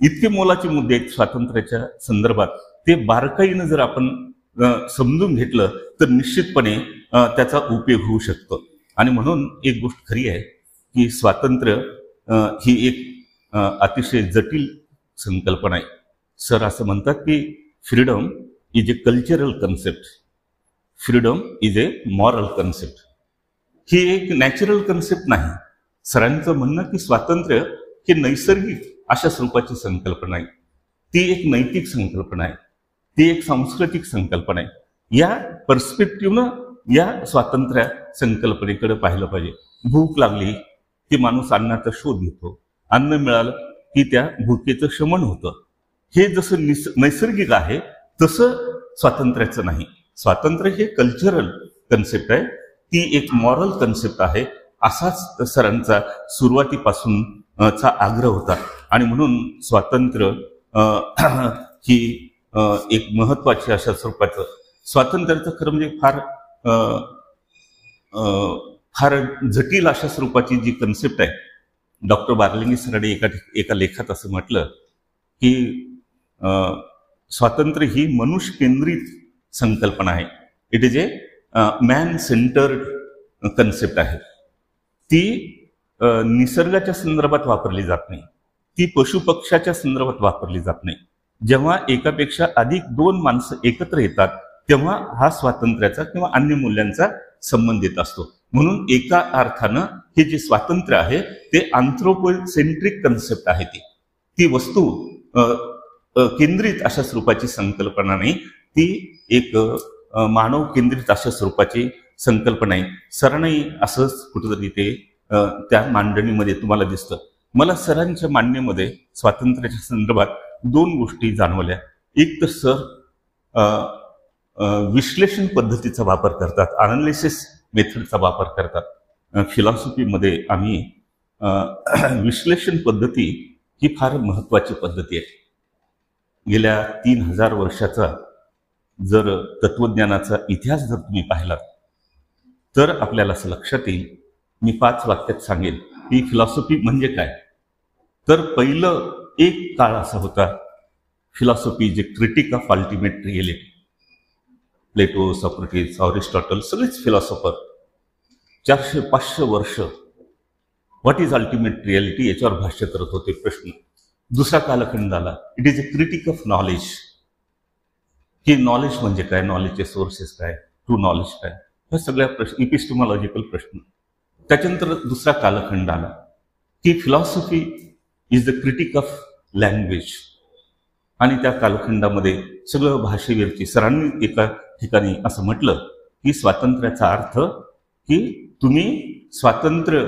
इतके मोलाचे मुद्दे आहेत स्वातंत्र्याच्या संदर्भात. ते बारकाईनं जर आपण समजून घेतलं तर निश्चितपणे त्याचा उपयोग होऊ शकतो. आणि म्हणून एक गोष्ट खरी आहे की स्वातंत्र्य ही एक अतिशय जटिल संकल्पना आहे. सर असं म्हणतात की freedom is a cultural concept, freedom is a moral concept. ही एक नॅचरल कन्सेप्ट नाही. सरांचं म्हणणं की स्वातंत्र्य हे नैसर्गिक अशा स्वरूपाची संकल्पना आहे. ती एक नैतिक संकल्पना आहे, ती एक सांस्कृतिक संकल्पना आहे. या पर्स्पेक्टिव्हनं या स्वातंत्र्य संकल्पनेकडे पाहिलं पाहिजे. भूक लागली की माणूस अन्नाचा शोध घेतो, अन्न मिळालं की त्या भुकेचं शमन होतं. हे जसं नैसर्गिक आहे तसं स्वातंत्र्याचं नाही. स्वातंत्र्य हे कल्चरल कन्सेप्ट आहे, ती एक मॉरल कन्सेप्ट आहे. असाच सरांचा सुरुवातीपासून चा आग्रह होता. आणि म्हणून स्वातंत्र्य ही एक महत्वाची अशा स्वरूपाचं स्वातंत्र्याचं खरं म्हणजे फार जटिल अशा स्वरूपाची जी कन्सेप्ट आहे. डॉक्टर बार्लिंगी सरांनी एका लेखात असं म्हटलं की स्वातंत्र्य ही मनुष्य केंद्रित संकल्पना आहे. It is a man centred concept आहे. ती निसर्गाच्या संदर्भात वापरली जात नाही, ती पशुपक्षाच्या संदर्भात वापरली जात नाही. जेव्हा एकापेक्षा अधिक 2 माणसं एकत्र येतात तेव्हा हा स्वातंत्र्याचा किंवा अन्य मूल्यांचा संबंध येत असतो. म्हणून एका अर्थानं हे जे स्वातंत्र्य आहे ते अँथ्रोपोसेंट्रिक कन्सेप्ट आहे. ती वस्तू केंद्रित अशा स्वरूपाची संकल्पना नाही, ती एक मानव केंद्रित अशा स्वरूपाची संकल्पना आहे. सरांनी असंच कुठेतरी ते त्या मांडणीमध्ये तुम्हाला दिसतं. मला सरांच्या मांडणीमध्ये स्वातंत्र्याच्या संदर्भात दोन गोष्टी जाणवल्या. एक तर सर विश्लेषण पद्धतीचा वापर करतात, अनालिसिस मेथडचा वापर करतात. फिलॉसॉफीमध्ये आम्ही विश्लेषण पद्धती ही फार महत्वाची पद्धती आहे. गेल्या 3000 वर्षाचा जर तत्वज्ञानाचा इतिहास जर तुम्ही पाहिलात तर आपल्याला असं लक्षात येईल. मी 5 वाक्यात सांगेन की फिलॉसॉफी म्हणजे काय. तर पहिलं एक काळ असा होता, फिलॉसॉफी जे critic of ultimate reality. Plato, Socrates, Aristotle सगळेच फिलॉसॉफर 400-500 वर्ष व्हॉट इज अल्टिमेट रियालिटी याच्यावर भाष्य करत होते. प्रश्न दुसरा कालखंड आला, it is a critic of knowledge, की नॉलेज म्हणजे काय, नॉलेजचे सोर्सेस काय, ट्रू नॉलेज काय, ह्या सगळ्या प्रश्न, इपिस्टेमॉलॉजिकल प्रश्न. त्याच्यानंतर दुसरा कालखंड आला की philosophy is the critic of language. आणि त्या कालखंडामध्ये सगळं भाषेवरची, सरांनी एका ठिकाणी असं म्हटलं की स्वातंत्र्याचा अर्थ की तुम्ही स्वातंत्र्य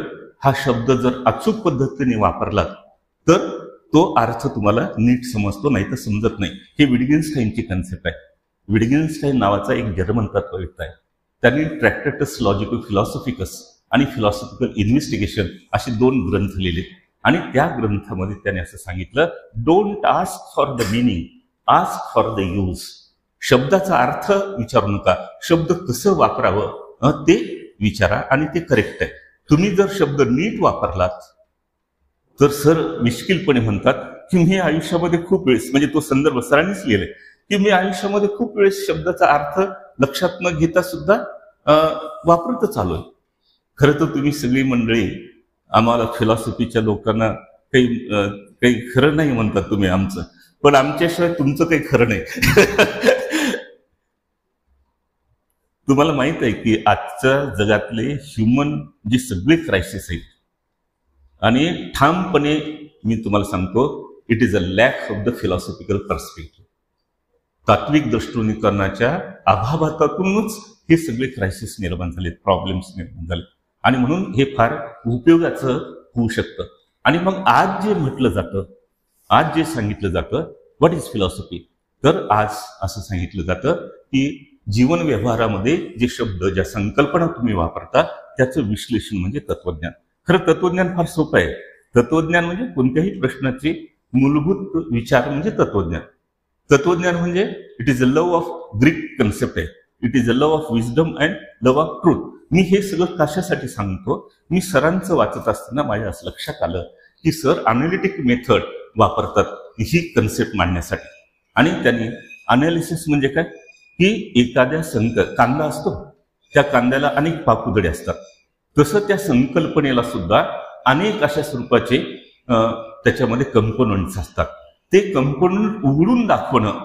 हा शब्द जर अचूक पद्धतीने वापरलात तर तो अर्थ तुम्हाला नीट समजतो, नाही तर समजत नाही. हे विटगेन्स्टाईनची कन्सेप्ट आहे. विटगेन्स्टाईन नावाचा एक जर्मन तत्ववेत्ता आहे. त्यांनी ट्रॅक्टेटस लॉजिको फिलॉसॉफिकस आणि फिलॉसॉफिकल इन्व्हेस्टिगेशन असे 2 ग्रंथ लिहिले. आणि त्या ग्रंथामध्ये त्याने असं सांगितलं, don't ask for the meaning, ask for the use. शब्दाचा अर्थ विचारू नका, शब्द कसं वापरावं ते विचारा आणि ते करेक्ट आहे. तुम्ही जर शब्द नीट वापरलात तर सर मिश्किलपणे म्हणतात की मी आयुष्यामध्ये खूप वेळेस, म्हणजे तो संदर्भ सरांनीच लिहिलाय, की मी आयुष्यामध्ये खूप वेळेस शब्दाचा अर्थ लक्षात न घेता सुद्धा वापरतच आलोय. खरं तर तुम्ही सगळी मंडळी आम्हाला फिलॉसॉफीच्या लोकांना काही खरं नाही म्हणतात तुम्ही आमचं, पण आमच्याशिवाय तुमचं काही खरं नाही. तुम्हाला माहित आहे की आजच्या जगातले ह्युमन जे सगळे क्रायसिस आहेत, आणि ठामपणे मी तुम्हाला सांगतो, it is a lack of the philosophical perspective. तात्विक दृष्टिकोनाच्या अभावातूनच हे सगळे क्रायसिस निर्माण झालेत, प्रॉब्लेम्स निर्माण झाले. आणि म्हणून हे फार उपयोगाचं होऊ शकतं. आणि मग आज जे म्हटलं जातं, आज जे सांगितलं जातं व्हॉट इज फिलॉसॉफी, तर आज असं सांगितलं जातं की जीवन व्यवहारामध्ये जे शब्द, ज्या संकल्पना तुम्ही वापरता त्याचं विश्लेषण म्हणजे तत्वज्ञान. खरं तत्वज्ञान फार सोपं आहे. तत्वज्ञान म्हणजे कोणत्याही प्रश्नाचे मूलभूत विचार म्हणजे तत्वज्ञान. तत्वज्ञान म्हणजे it is a love of Greek concept आहे. It is a love of wisdom and love of truth. मी हे सगळं कशासाठी सांगतो, मी सरांचं वाचत असताना माझ्या असं लक्षात आलं की सर अनालिटिक मेथड वापरतात ही कन्सेप्ट मांडण्यासाठी. आणि त्यांनी अनालिसिस म्हणजे काय की एखाद्या कांदा असतो, त्या कांद्याला अनेक पापुदडे असतात, तसं त्या संकल्पनेला सुद्धा अनेक अशा स्वरूपाचे त्याच्यामध्ये कंपोनंट्स असतात. ते कंपोनंट उघडून दाखवणं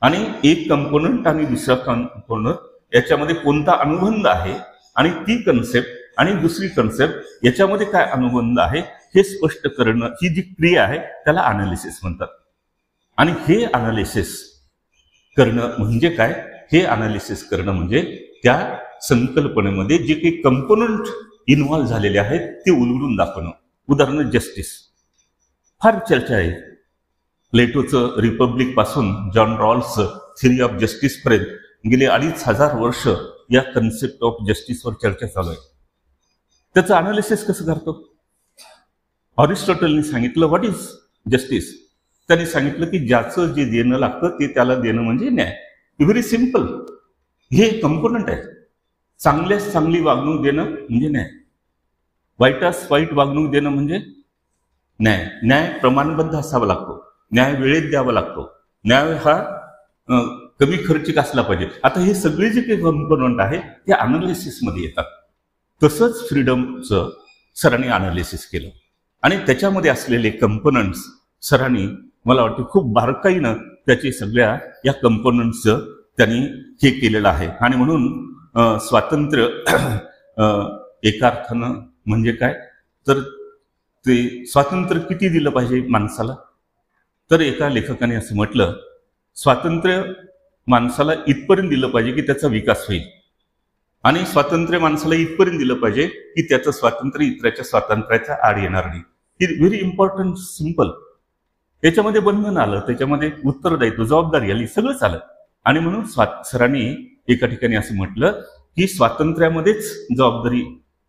आणि एक कंपोनंट आणि दुसरा कंपोनंट याच्यामध्ये कोणता अनुबंध आहे आणि ती कन्सेप्ट आणि दुसरी कन्सेप्ट याच्यामध्ये काय अनुबंध आहे हे स्पष्ट करणं, ही जी क्रिया आहे त्याला अनालिसिस म्हणतात. आणि हे अनालिसिस करणं म्हणजे काय, हे अनालिसिस करणं म्हणजे त्या संकल्पनेमध्ये जे काही कंपोनंट इन्व्हॉल्व्ह झालेले आहेत ते उलगडून दाखवणं. उदाहरण जस्टिस, फार चर्चा आहे. प्लेटोचं रिपब्लिक पासून जॉन रॉल्सचं थिअरी ऑफ जस्टिस पर्यंत गेले 2500 वर्ष या कन्सेप्ट ऑफ जस्टिसवर चर्चा चालू आहे. त्याचं अनालिसिस कसं करतो? अरिस्टॉटलने सांगितलं व्हॉट इज जस्टिस. त्यांनी सांगितलं की ज्याचं जे देणं लागतं ते त्याला देणं म्हणजे न्याय. Very simple. हे कंपोनंट आहे. चांगल्यास चांगली वागणूक देणं म्हणजे न्याय, वाईटास वाईट वागणूक देणं म्हणजे न्याय. न्याय प्रमाणबद्ध असावा लागतो, न्याय वेळेत द्यावा लागतो, न्याय हा कमी खर्चिक असला पाहिजे. आता हे सगळे जे काही कंपोनंट आहे ते अनालिसिसमध्ये येतात. तसंच फ्रीडमचं सरांनी अनालिसिस केलं आणि त्याच्यामध्ये असलेले कंपोनंट्स सरांनी मला वाटतं खूप बारकाईनं त्याची सगळ्या या कंपोनंट्सचं त्यांनी हे केलेलं आहे. आणि म्हणून स्वातंत्र्य एका अर्थानं म्हणजे काय, तर ते स्वातंत्र्य किती दिलं पाहिजे माणसाला, तर एका लेखकाने असं म्हटलं, स्वातंत्र्य माणसाला इथपर्यंत दिलं पाहिजे की त्याचा विकास होईल, आणि स्वातंत्र्य माणसाला इथपर्यंत दिलं पाहिजे की त्याचं स्वातंत्र्य इतराच्या स्वातंत्र्याच्या आड येणार नाही. ही व्हेरी इम्पॉर्टंट, सिम्पल. त्याच्यामध्ये बंधन आलं, त्याच्यामध्ये उत्तरदायित्व, जबाबदारी आली, सगळंच आलं. आणि म्हणून सरांनी एका ठिकाणी असं म्हटलं की स्वातंत्र्यामध्येच जबाबदारी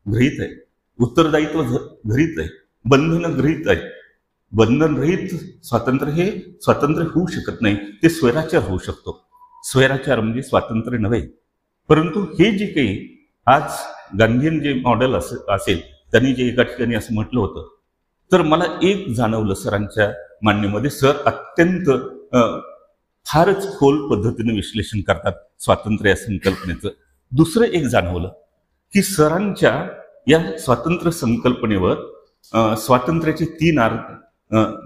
गृहीत आहे, उत्तरदायित्व गृहीत आहे, बंधन गृहीत आहे. बंधन रहित स्वातंत्र्य हे स्वातंत्र्य होऊ शकत नाही, ते स्वैराचार होऊ शकतो. स्वैराचार म्हणजे स्वातंत्र्य नव्हे. परंतु हे जे काही आज गांधीयन जे मॉडेल असेल, त्यांनी जे एका ठिकाणी असं म्हटलं होतं, तर मला एक जाणवलं सरांच्या मांडणीमध्ये, सर अत्यंत फारच खोल पद्धतीने विश्लेषण करतात स्वातंत्र्य या संकल्पनेचं. दुसरं एक जाणवलं की सरांच्या या स्वातंत्र्य संकल्पनेवर स्वातंत्र्याचे 3 अर्थ,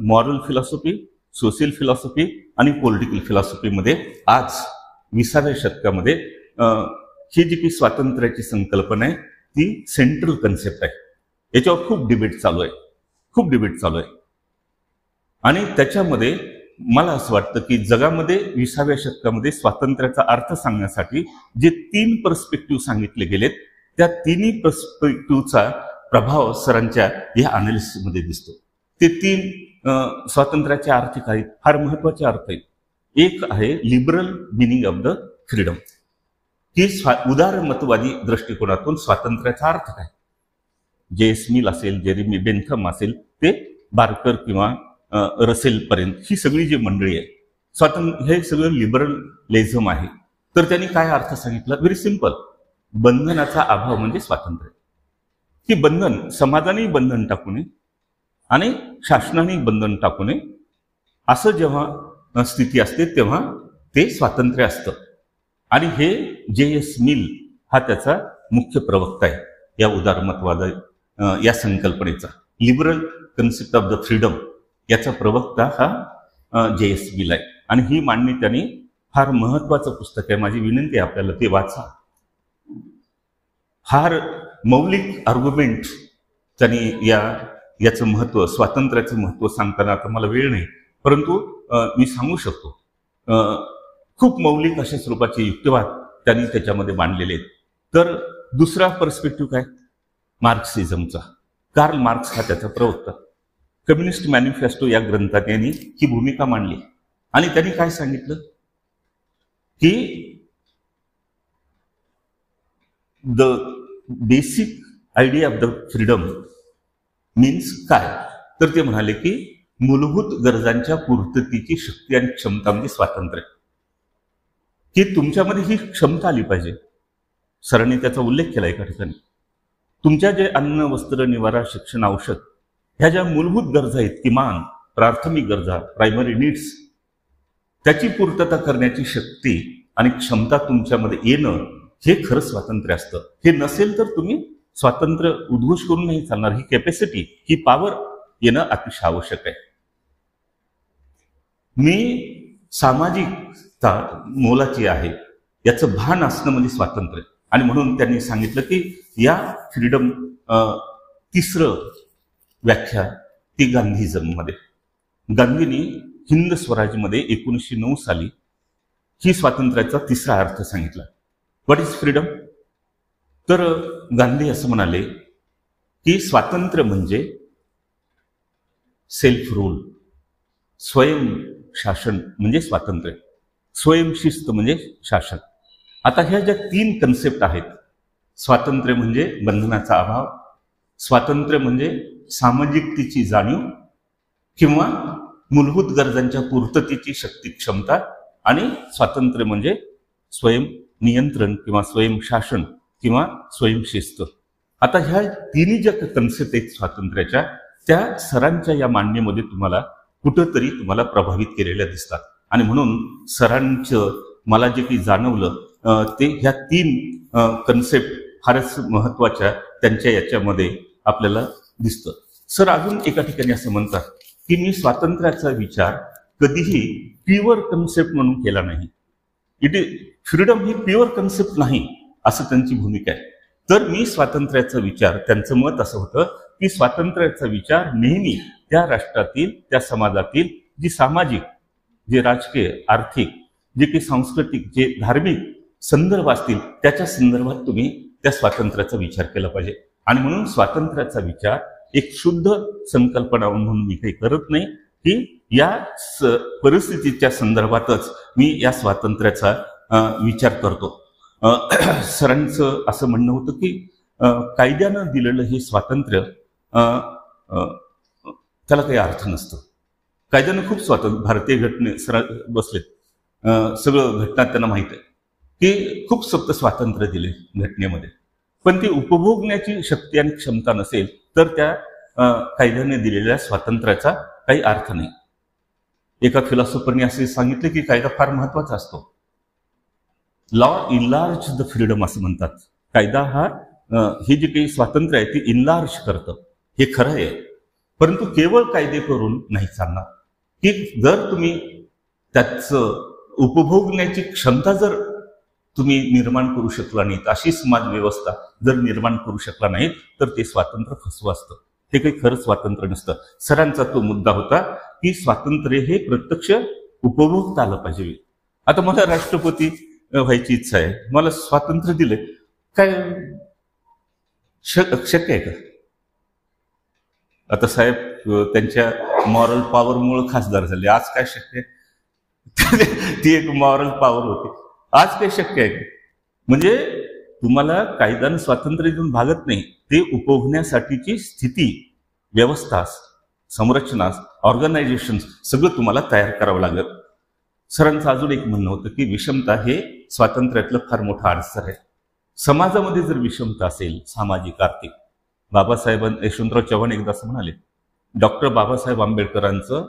मॉरल फिलॉसॉफी, सोशल फिलॉसॉफी आणि पॉलिटिकल फिलॉसॉफीमध्ये आज 20व्या शतकामध्ये ही जी काही स्वातंत्र्याची संकल्पना आहे ती सेंट्रल कन्सेप्ट आहे. याच्यावर खूप डिबेट चालू आहे. आणि त्याच्यामध्ये मला असं वाटतं की जगामध्ये 20व्या शतकामध्ये स्वातंत्र्याचा अर्थ सांगण्यासाठी जे 3 पर्स्पेक्टिव्ह सांगितले गेलेत, त्या 3ही पर्स्पेक्टिव्हचा प्रभाव सरांच्या या अनालिसिसमध्ये दिसतो. ते 3 स्वातंत्र्याचे अर्थ काही फार महत्वाचे अर्थ आहेत. एक आहे liberal meaning of the freedom, की उदारमतवादी दृष्टिकोनातून स्वातंत्र्याचा अर्थ काय. जे.एस. मिल असेल, जेरेमी बेंथम असेल, ते बार्कर किंवा रसेल पर्यंत ही सगळी जी मंडळी आहे, हे सगळं लिबरलिझम आहे. तर त्यांनी काय अर्थ सांगितला, व्हेरी सिंपल, बंधनाचा अभाव म्हणजे स्वातंत्र्य. ही बंधन, समाजाने बंधन टाकू नये आणि शासनाने बंधन टाकू नये, असं जेव्हा स्थिती असते तेव्हा ते स्वातंत्र्य असतं. आणि हे जे.एस. मिल हा त्याचा मुख्य प्रवक्ता आहे या उदारमतवाद या संकल्पनेचा. Liberal concept of the freedom याचा प्रवक्ता हा जे.एस. मिल आहे. आणि ही मांडणी त्यांनी, फार महत्वाचं पुस्तक आहे, माझी विनंती आहे आपल्याला ते वाचा. फार मौलिक आर्ग्युमेंट त्यांनी याचं महत्व, स्वातंत्र्याचं महत्व सांगताना, आता मला वेळ नाही परंतु मी सांगू शकतो, खूप मौलिक अशा स्वरूपाचे युक्तिवाद त्यांनी त्याच्यामध्ये मांडलेले आहेत. तर दुसरा पर्स्पेक्टिव्ह काय, मार्क्सिझमचा. कार्ल मार्क्स हा त्याचा प्रवक्ता. कम्युनिस्ट मॅनिफेस्टो या ग्रंथात त्यांनी ही भूमिका मांडली. आणि त्यांनी काय सांगितलं की the basic idea of the freedom means काय, तर ते म्हणाले की मूलभूत गरजांच्या पूर्ततेची शक्ती आणि क्षमता म्हणजे स्वातंत्र्य, की तुमच्यामध्ये ही क्षमता आली पाहिजे. सरांनी त्याचा उल्लेख केला एका ठिकाणी. तुमच्या जे अन्न, वस्त्र, निवारा, शिक्षण, औषध ह्या ज्या मूलभूत गरजा आहेत, किमान प्राथमिक गरजा, प्रायमरी नीड्स, त्याची पूर्तता करण्याची शक्ती आणि क्षमता तुमच्यामध्ये येणं हे खरं स्वातंत्र्य असतं. हे नसेल तर तुम्ही स्वातंत्र्य उद्घोष करून नाही चालणार. ही कॅपॅसिटी, ही पॉवर येणं अतिशय आवश्यक आहे. मी सामाजिकता मोलाची आहे याचं भान असणं म्हणजे स्वातंत्र्य. आणि म्हणून त्यांनी सांगितलं की या फ्रीडम तिसरं व्याख्या ती गांधीझम मध्ये. गांधींनी हिंद स्वराजमध्ये 1909 साली ही स्वातंत्र्याचा तिसरा अर्थ सांगितला. What is freedom? तर गांधी असं म्हणाले की स्वातंत्र्य म्हणजे सेल्फ रूल, स्वयंशासन म्हणजे स्वातंत्र्य, स्वयंशिस्त म्हणजे शासन. आता ह्या ज्या 3 कन्सेप्ट आहेत, स्वातंत्र्य म्हणजे बंधनाचा अभाव, स्वातंत्र्य म्हणजे सामाजिकतेची जाणीव किंवा मूलभूत गरजांच्या पूर्ततेची शक्ती, क्षमता, आणि स्वातंत्र्य म्हणजे स्वयं नियंत्रण किंवा स्वयंशासन किंवा स्वयंशिस्त. आता ह्या 3 ज्या कन्सेप्ट आहेत स्वातंत्र्याच्या, त्या सरांच्या या मांडणीमध्ये तुम्हाला कुठंतरी तुम्हाला प्रभावित केलेल्या दिसतात. आणि म्हणून सरांचं मला जे काही जाणवलं ते ह्या 3 कन्सेप्ट फारच महत्वाच्या त्यांच्या याच्यामध्ये आपल्याला दिसतं. सर अजून एका ठिकाणी असं म्हणतात की मी स्वातंत्र्याचा विचार कधीही प्युअर कन्सेप्ट म्हणून केला नाही. It is freedom he pure concept नाही, असं त्यांची भूमिका आहे. तर मी स्वातंत्र्याचा विचार, त्यांचं मत असं होतं की स्वातंत्र्याचा विचार नेहमी त्या राष्ट्रातील, त्या समाजातील जी सामाजिक, जे राजकीय, आर्थिक, जे काही सांस्कृतिक, जे धार्मिक संदर्भ असतील त्याच्या संदर्भात तुम्ही त्या स्वातंत्र्याचा विचार केला पाहिजे. आणि म्हणून स्वातंत्र्याचा विचार एक शुद्ध संकल्पना म्हणून मी काही करत नाही की या परिस्थितीच्या संदर्भातच मी या स्वातंत्र्याचा विचार करतो. सरांचं असं म्हणणं होतं की कायद्यानं दिलेलं हे स्वातंत्र्य त्याला काही अर्थ नसतं. कायद्यानं खूप स्वातंत्र्य, भारतीय घटने सर बसले सगळं घटना त्यांना माहित आहे की खूप सक्त स्वातंत्र्य दिले घटनेमध्ये, पण ती उपभोगण्याची शक्ती आणि क्षमता नसेल तर त्या कायद्याने दिलेल्या स्वातंत्र्याचा काही अर्थ नाही. एका फिलॉसॉफरने असे सांगितले की कायदा फार महत्वाचा असतो. लॉ इनलार्ज द फ्रीडम असं म्हणतात. कायदा हा हे जे काही स्वातंत्र्य आहे ते इनलार्ज करतं, हे खरं आहे. परंतु केवळ कायदे करून नाही चालणार. की जर तुम्ही त्याचं उपभोगण्याची क्षमता जर तुम्ही निर्माण करू शकला नाहीत, अशी समाज व्यवस्था जर निर्माण करू शकला नाही तर ते स्वातंत्र्य फसवं असतं, हे काही खरं स्वातंत्र्य नसतं. सरांचा तो मुद्दा होता की स्वातंत्र्य हे प्रत्यक्ष उपभोगता आलं पाहिजे. आता मला राष्ट्रपती व्हायची इच्छा आहे, मला स्वातंत्र्य दिले, काय शक्य आहे का? आता साहेब त्यांच्या मॉरल पॉवरमुळे खासदार झाले, आज काय शक्य आहे? ती एक मॉरल पॉवर होती, आज काय शक्य आहे? म्हणजे तुम्हाला कायद्यानं स्वातंत्र्य देऊन भागत नाही, ते उपभोगण्यासाठीची स्थिती, व्यवस्था, संरचना, ऑर्गनायझेशन सगळं तुम्हाला तयार करावं लागेल. सरांचं अजून एक म्हणणं होतं की विषमता हे स्वातंत्र्यातलं फार मोठं अडसर आहे. समाजामध्ये जर विषमता असेल, सामाजिक, आर्थिक, बाबासाहेब यशवंतराव चव्हाण एकदा असं म्हणाले, डॉक्टर बाबासाहेब आंबेडकरांचं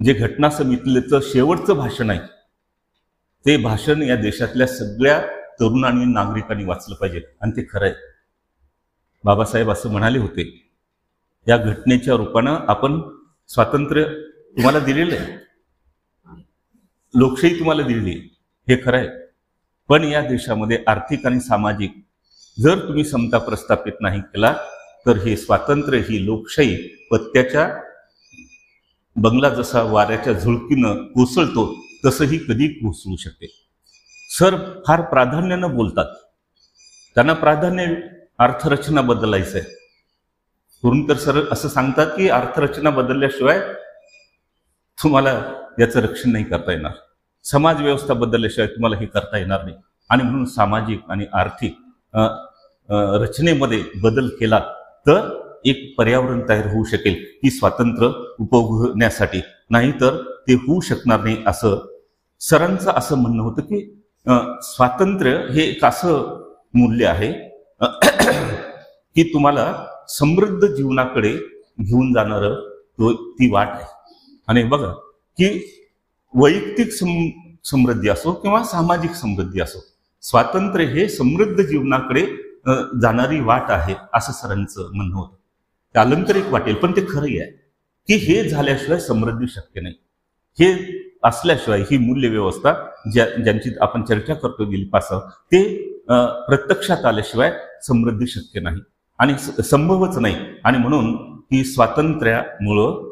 जे घटना समितीचं शेवटचं भाषण आहे ते भाषण या देशातल्या सगळ्या तरुणांनी, नागरिकांनी वाचलं पाहिजे. आणि ते खरं आहे. बाबासाहेब असं म्हणाले होते, या घटनेच्या रूपानं आपण स्वातंत्र्य तुम्हाला दिलेलं आहे, लोकशाही तुम्हाला दिलेली, हे खरं आहे. पण या देशामध्ये आर्थिक आणि सामाजिक जर तुम्ही समता प्रस्थापित नाही केला तर हे स्वातंत्र्य, ही लोकशाही पत्त्याच्या बंगला जसा वाऱ्याच्या झुळकीनं कोसळतो तसंही कधी कोसळू शकते. सर फार प्राधान्यानं बोलतात, त्यांना प्राधान्य अर्थरचना बदलायचं आहे. म्हणून तर सर असं सांगतात की अर्थरचना बदलल्याशिवाय तुम्हाला याचं रक्षण नाही करता येणार, समाज व्यवस्था बदलल्याशिवाय तुम्हाला हे करता येणार नाही. आणि म्हणून सामाजिक आणि आर्थिक रचनेमध्ये बदल केला तर एक पर्यावरण तयार होऊ शकेल की स्वातंत्र्य उपभोगण्यासाठी, नाही तर ते होऊ शकणार नाही. असं सरांचं असं म्हणणं होतं की स्वातंत्र्य हे एक असं मूल्य आहे की तुम्हाला समृद्ध जीवनाकडे घेऊन जाणारं ती वाट आहे. आणि बघा की वैयक्तिक समृद्धी असो किंवा सामाजिक समृद्धी असो, स्वातंत्र्य हे समृद्ध जीवनाकडे जाणारी वाट आहे असं सरांचं म्हणणं होतं. ते अलंकारिक वाटेल पण ते खरंही आहे की हे झाल्याशिवाय समृद्धी शक्य नाही. हे असल्याशिवाय ही मूल्य व्यवस्था ज्यांची आपण चर्चा करतो गेली पास, ते प्रत्यक्षात आल्याशिवाय समृद्धी शक्य नाही आणि संभवच नाही. आणि म्हणून ही स्वातंत्र्यामुळं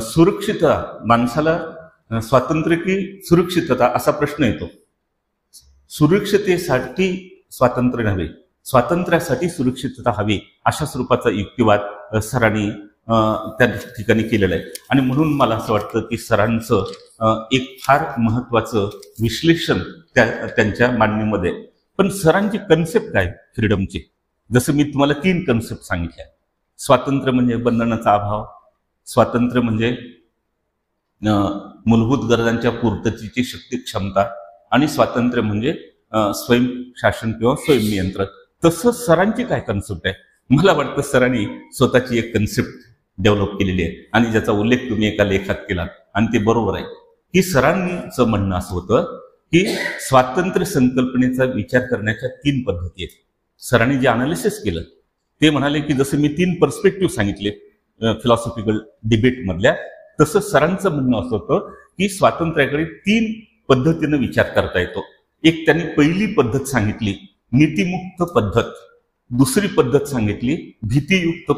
सुरक्षितता, माणसाला स्वातंत्र्य की सुरक्षितता असा प्रश्न येतो. सुरक्षिततेसाठी स्वातंत्र्य नव्हे, स्वातंत्र्यासाठी सुरक्षितता हवी, अशा स्वरूपाचा युक्तिवाद सरांनी त्या ठिकाणी केलेलं आहे. आणि म्हणून मला असं वाटतं की सरांचं एक फार महत्वाचं विश्लेषण त्यांच्या मांडणीमध्ये. पण सरांची कन्सेप्ट काय फ्रीडमची, जसं मी तुम्हाला 3 कन्सेप्ट सांगितल्या. स्वातंत्र्य म्हणजे बंधनाचा अभाव, स्वातंत्र्य म्हणजे मूलभूत गरजांच्या पूर्ततेची शक्ती, क्षमता, आणि स्वातंत्र्य म्हणजे स्वयंशासन किंवा स्वयंनियंत्रण. तसं सरांची काय कन्सेप्ट आहे? मला वाटतं सरांनी स्वतःची एक कन्सेप्ट डेव्हलप केलेली आहे आणि ज्याचा उल्लेख तुम्ही एका लेखात केला आणि ते बरोबर आहे की सरांचं म्हणणं असं होतं की स्वातंत्र्य संकल्पनेचा विचार करण्याच्या 3 पद्धती आहेत. सरांनी जे अनालिसिस केलं ते म्हणाले की जसं मी 3 पर्स्पेक्टिव्ह सांगितले फिलॉसॉफिकल डिबेट मधल्या, तसं सरांचं म्हणणं असं होतं की स्वातंत्र्याकडे 3 पद्धतीनं विचार करता येतो. एक त्यांनी पहिली पद्धत सांगितली नीतिमुक्त पद्धत, दुसरी पद्धत सांगितली भीतीयुक्त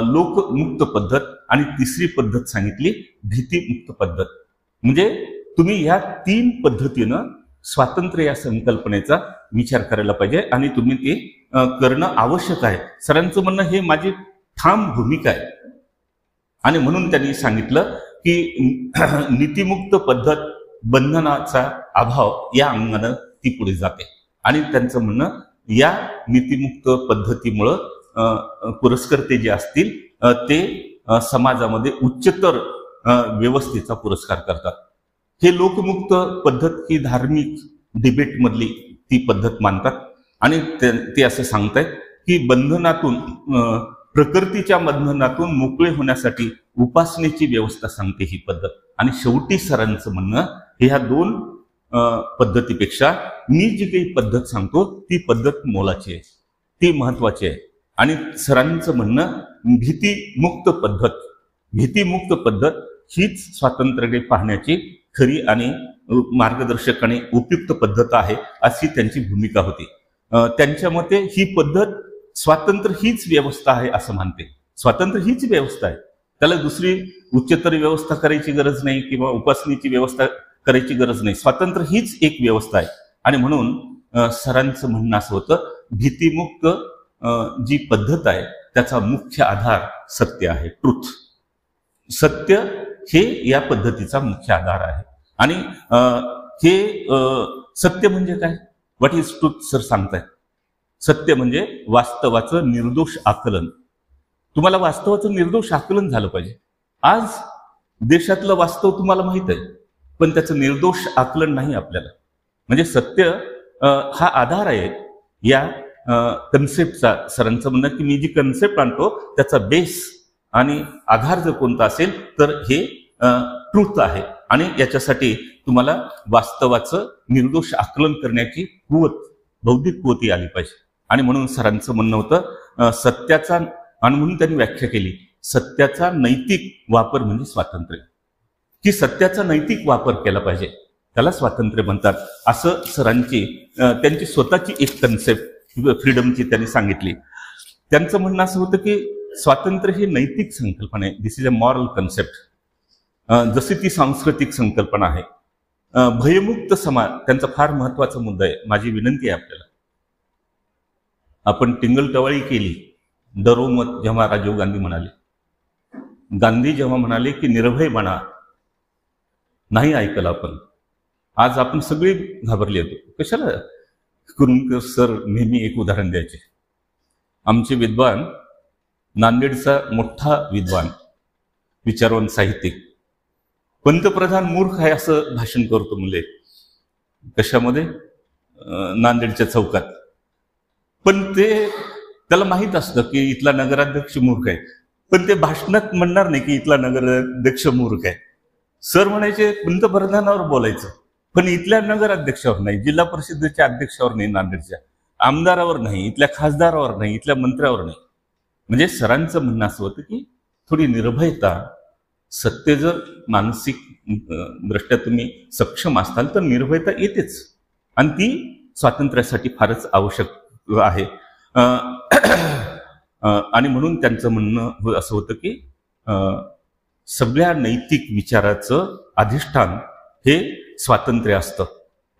लोकमुक्त पद्धत आणि तिसरी पद्धत सांगितली भीतीमुक्त पद्धत. म्हणजे तुम्ही या 3 पद्धतीनं स्वातंत्र्य या संकल्पनेचा विचार करायला पाहिजे आणि तुम्ही ते करणं आवश्यक आहे. सरांचं म्हणणं हे माझी ठाम भूमिका आहे आणि म्हणून त्यांनी सांगितलं की नीतिमुक्त पद्धत बंधनाचा अभाव या अंगानं ती पुढे जाते आणि त्यांचं म्हणणं या नीतिमुक्त पद्धतीमुळं पुरस्कर्ते जे असतील ते समाजामध्ये उच्चतर व्यवस्थेचा पुरस्कार करतात. हे लोकमुक्त पद्धत ही धार्मिक डिबेट मधली ती पद्धत मानतात आणि ते असं सांगतायत की बंधनातून प्रकृतीच्या बंधनातून मोकळे होण्यासाठी उपासनेची व्यवस्था सांगते ही पद्धत. आणि शेवटी सरांचं म्हणणं ह्या 2 पद्धतीपेक्षा मी जी काही पद्धत सांगतो ती पद्धत मोलाची आहे, ती महत्वाची आहे. आणि सरांचं म्हणणं भीतीमुक्त पद्धत हीच स्वातंत्र्याकडे पाहण्याची खरी आणि मार्गदर्शक आणि उपयुक्त पद्धत आहे अशी त्यांची भूमिका होती. त्यांच्या मते ही पद्धत स्वातंत्र्य हीच व्यवस्था आहे असं मानते. स्वातंत्र्य हीच व्यवस्था आहे, त्याला दुसरी उच्चतर व्यवस्था करायची गरज नाही किंवा उपासनेची व्यवस्था करायची गरज नाही. स्वातंत्र्य हीच एक व्यवस्था आहे. आणि म्हणून सरांचं म्हणणं असं होतं भीतीमुक्त जी पद्धत आहे त्याचा मुख्य आधार सत्य आहे, ट्रुथ. सत्य हे या पद्धतीचा मुख्य आधार आहे. आणि हे सत्य म्हणजे काय, व्हॉट इज ट्रुथ सर सांगतायत. सत्य म्हणजे वास्तवाचं निर्दोष आकलन. तुम्हाला वास्तवाचं निर्दोष आकलन झालं पाहिजे. आज देशातलं वास्तव तुम्हाला माहित आहे पण त्याचं निर्दोष आकलन नाही आपल्याला. म्हणजे सत्य हा आधार आहे या कन्सेप्टचा. सरांचं म्हणणं की मी जी कन्सेप्ट आणतो त्याचा बेस आणि आधार जर कोणता असेल तर हे ट्रूथ आहे आणि याच्यासाठी तुम्हाला वास्तवाचं निर्दोष आकलन करण्याची कुवत, बौद्धिक कुवती आली पाहिजे. आणि म्हणून सरांचं म्हणणं होतं सत्याचा, आणि म्हणून त्यांनी व्याख्या केली सत्याचा नैतिक वापर म्हणजे स्वातंत्र्य, की सत्याचा नैतिक वापर केला पाहिजे त्याला स्वातंत्र्य म्हणतात. असं सरांची त्यांची स्वतःची एक कन्सेप्ट फ्रीडमची त्यांनी सांगितली. त्यांचं म्हणणं असं होतं की स्वातंत्र्य ही नैतिक संकल्पना आहे. This is a moral concept. जशी ती सांस्कृतिक संकल्पना आहे. भयमुक्त समाज त्यांचा फार महत्वाचा मुद्दा आहे. माझी विनंती आहे आपल्याला, आपण टिंगलटवाळी केली डरो मत जेव्हा राजीव गांधी म्हणाले, गांधी जेव्हा म्हणाले की निर्भय बना, नाही ऐकलं आपण. आज आपण सगळे घाबरले होतो. कशाला कुरुंकर सर नेहमी एक उदाहरण द्यायचे. आमचे विद्वान, नांदेडचा मोठा विद्वान, विचारवंत साहित्यिक, पंतप्रधान मूर्ख आहे असं भाषण करतो मुले. कशामध्ये? नांदेडच्या चौकात. पण ते त्याला माहित असतं की इथला नगराध्यक्ष मूर्ख आहे, पण ते भाषणात म्हणणार नाही की इथला नगराध्यक्ष मूर्ख आहे. सर म्हणायचे पंतप्रधानावर बोलायचं पण इथल्या नगराध्यक्षावर नाही, जिल्हा परिषदेच्या अध्यक्षावर नाही, नांदेडच्या आमदारावर नाही, इथल्या खासदारावर नाही, इथल्या मंत्र्यावर नाही. म्हणजे सरांचं म्हणणं असं होतं की थोडी निर्भयता, सत्य जर मानसिक दृष्ट्या तुम्ही सक्षम असताल तर निर्भयता येतेच आणि ती स्वातंत्र्यासाठी फारच आवश्यक आहे. आणि म्हणून त्यांचं म्हणणं असं होतं की सगळ्या नैतिक विचाराचं अधिष्ठान हे स्वातंत्र्य असतं.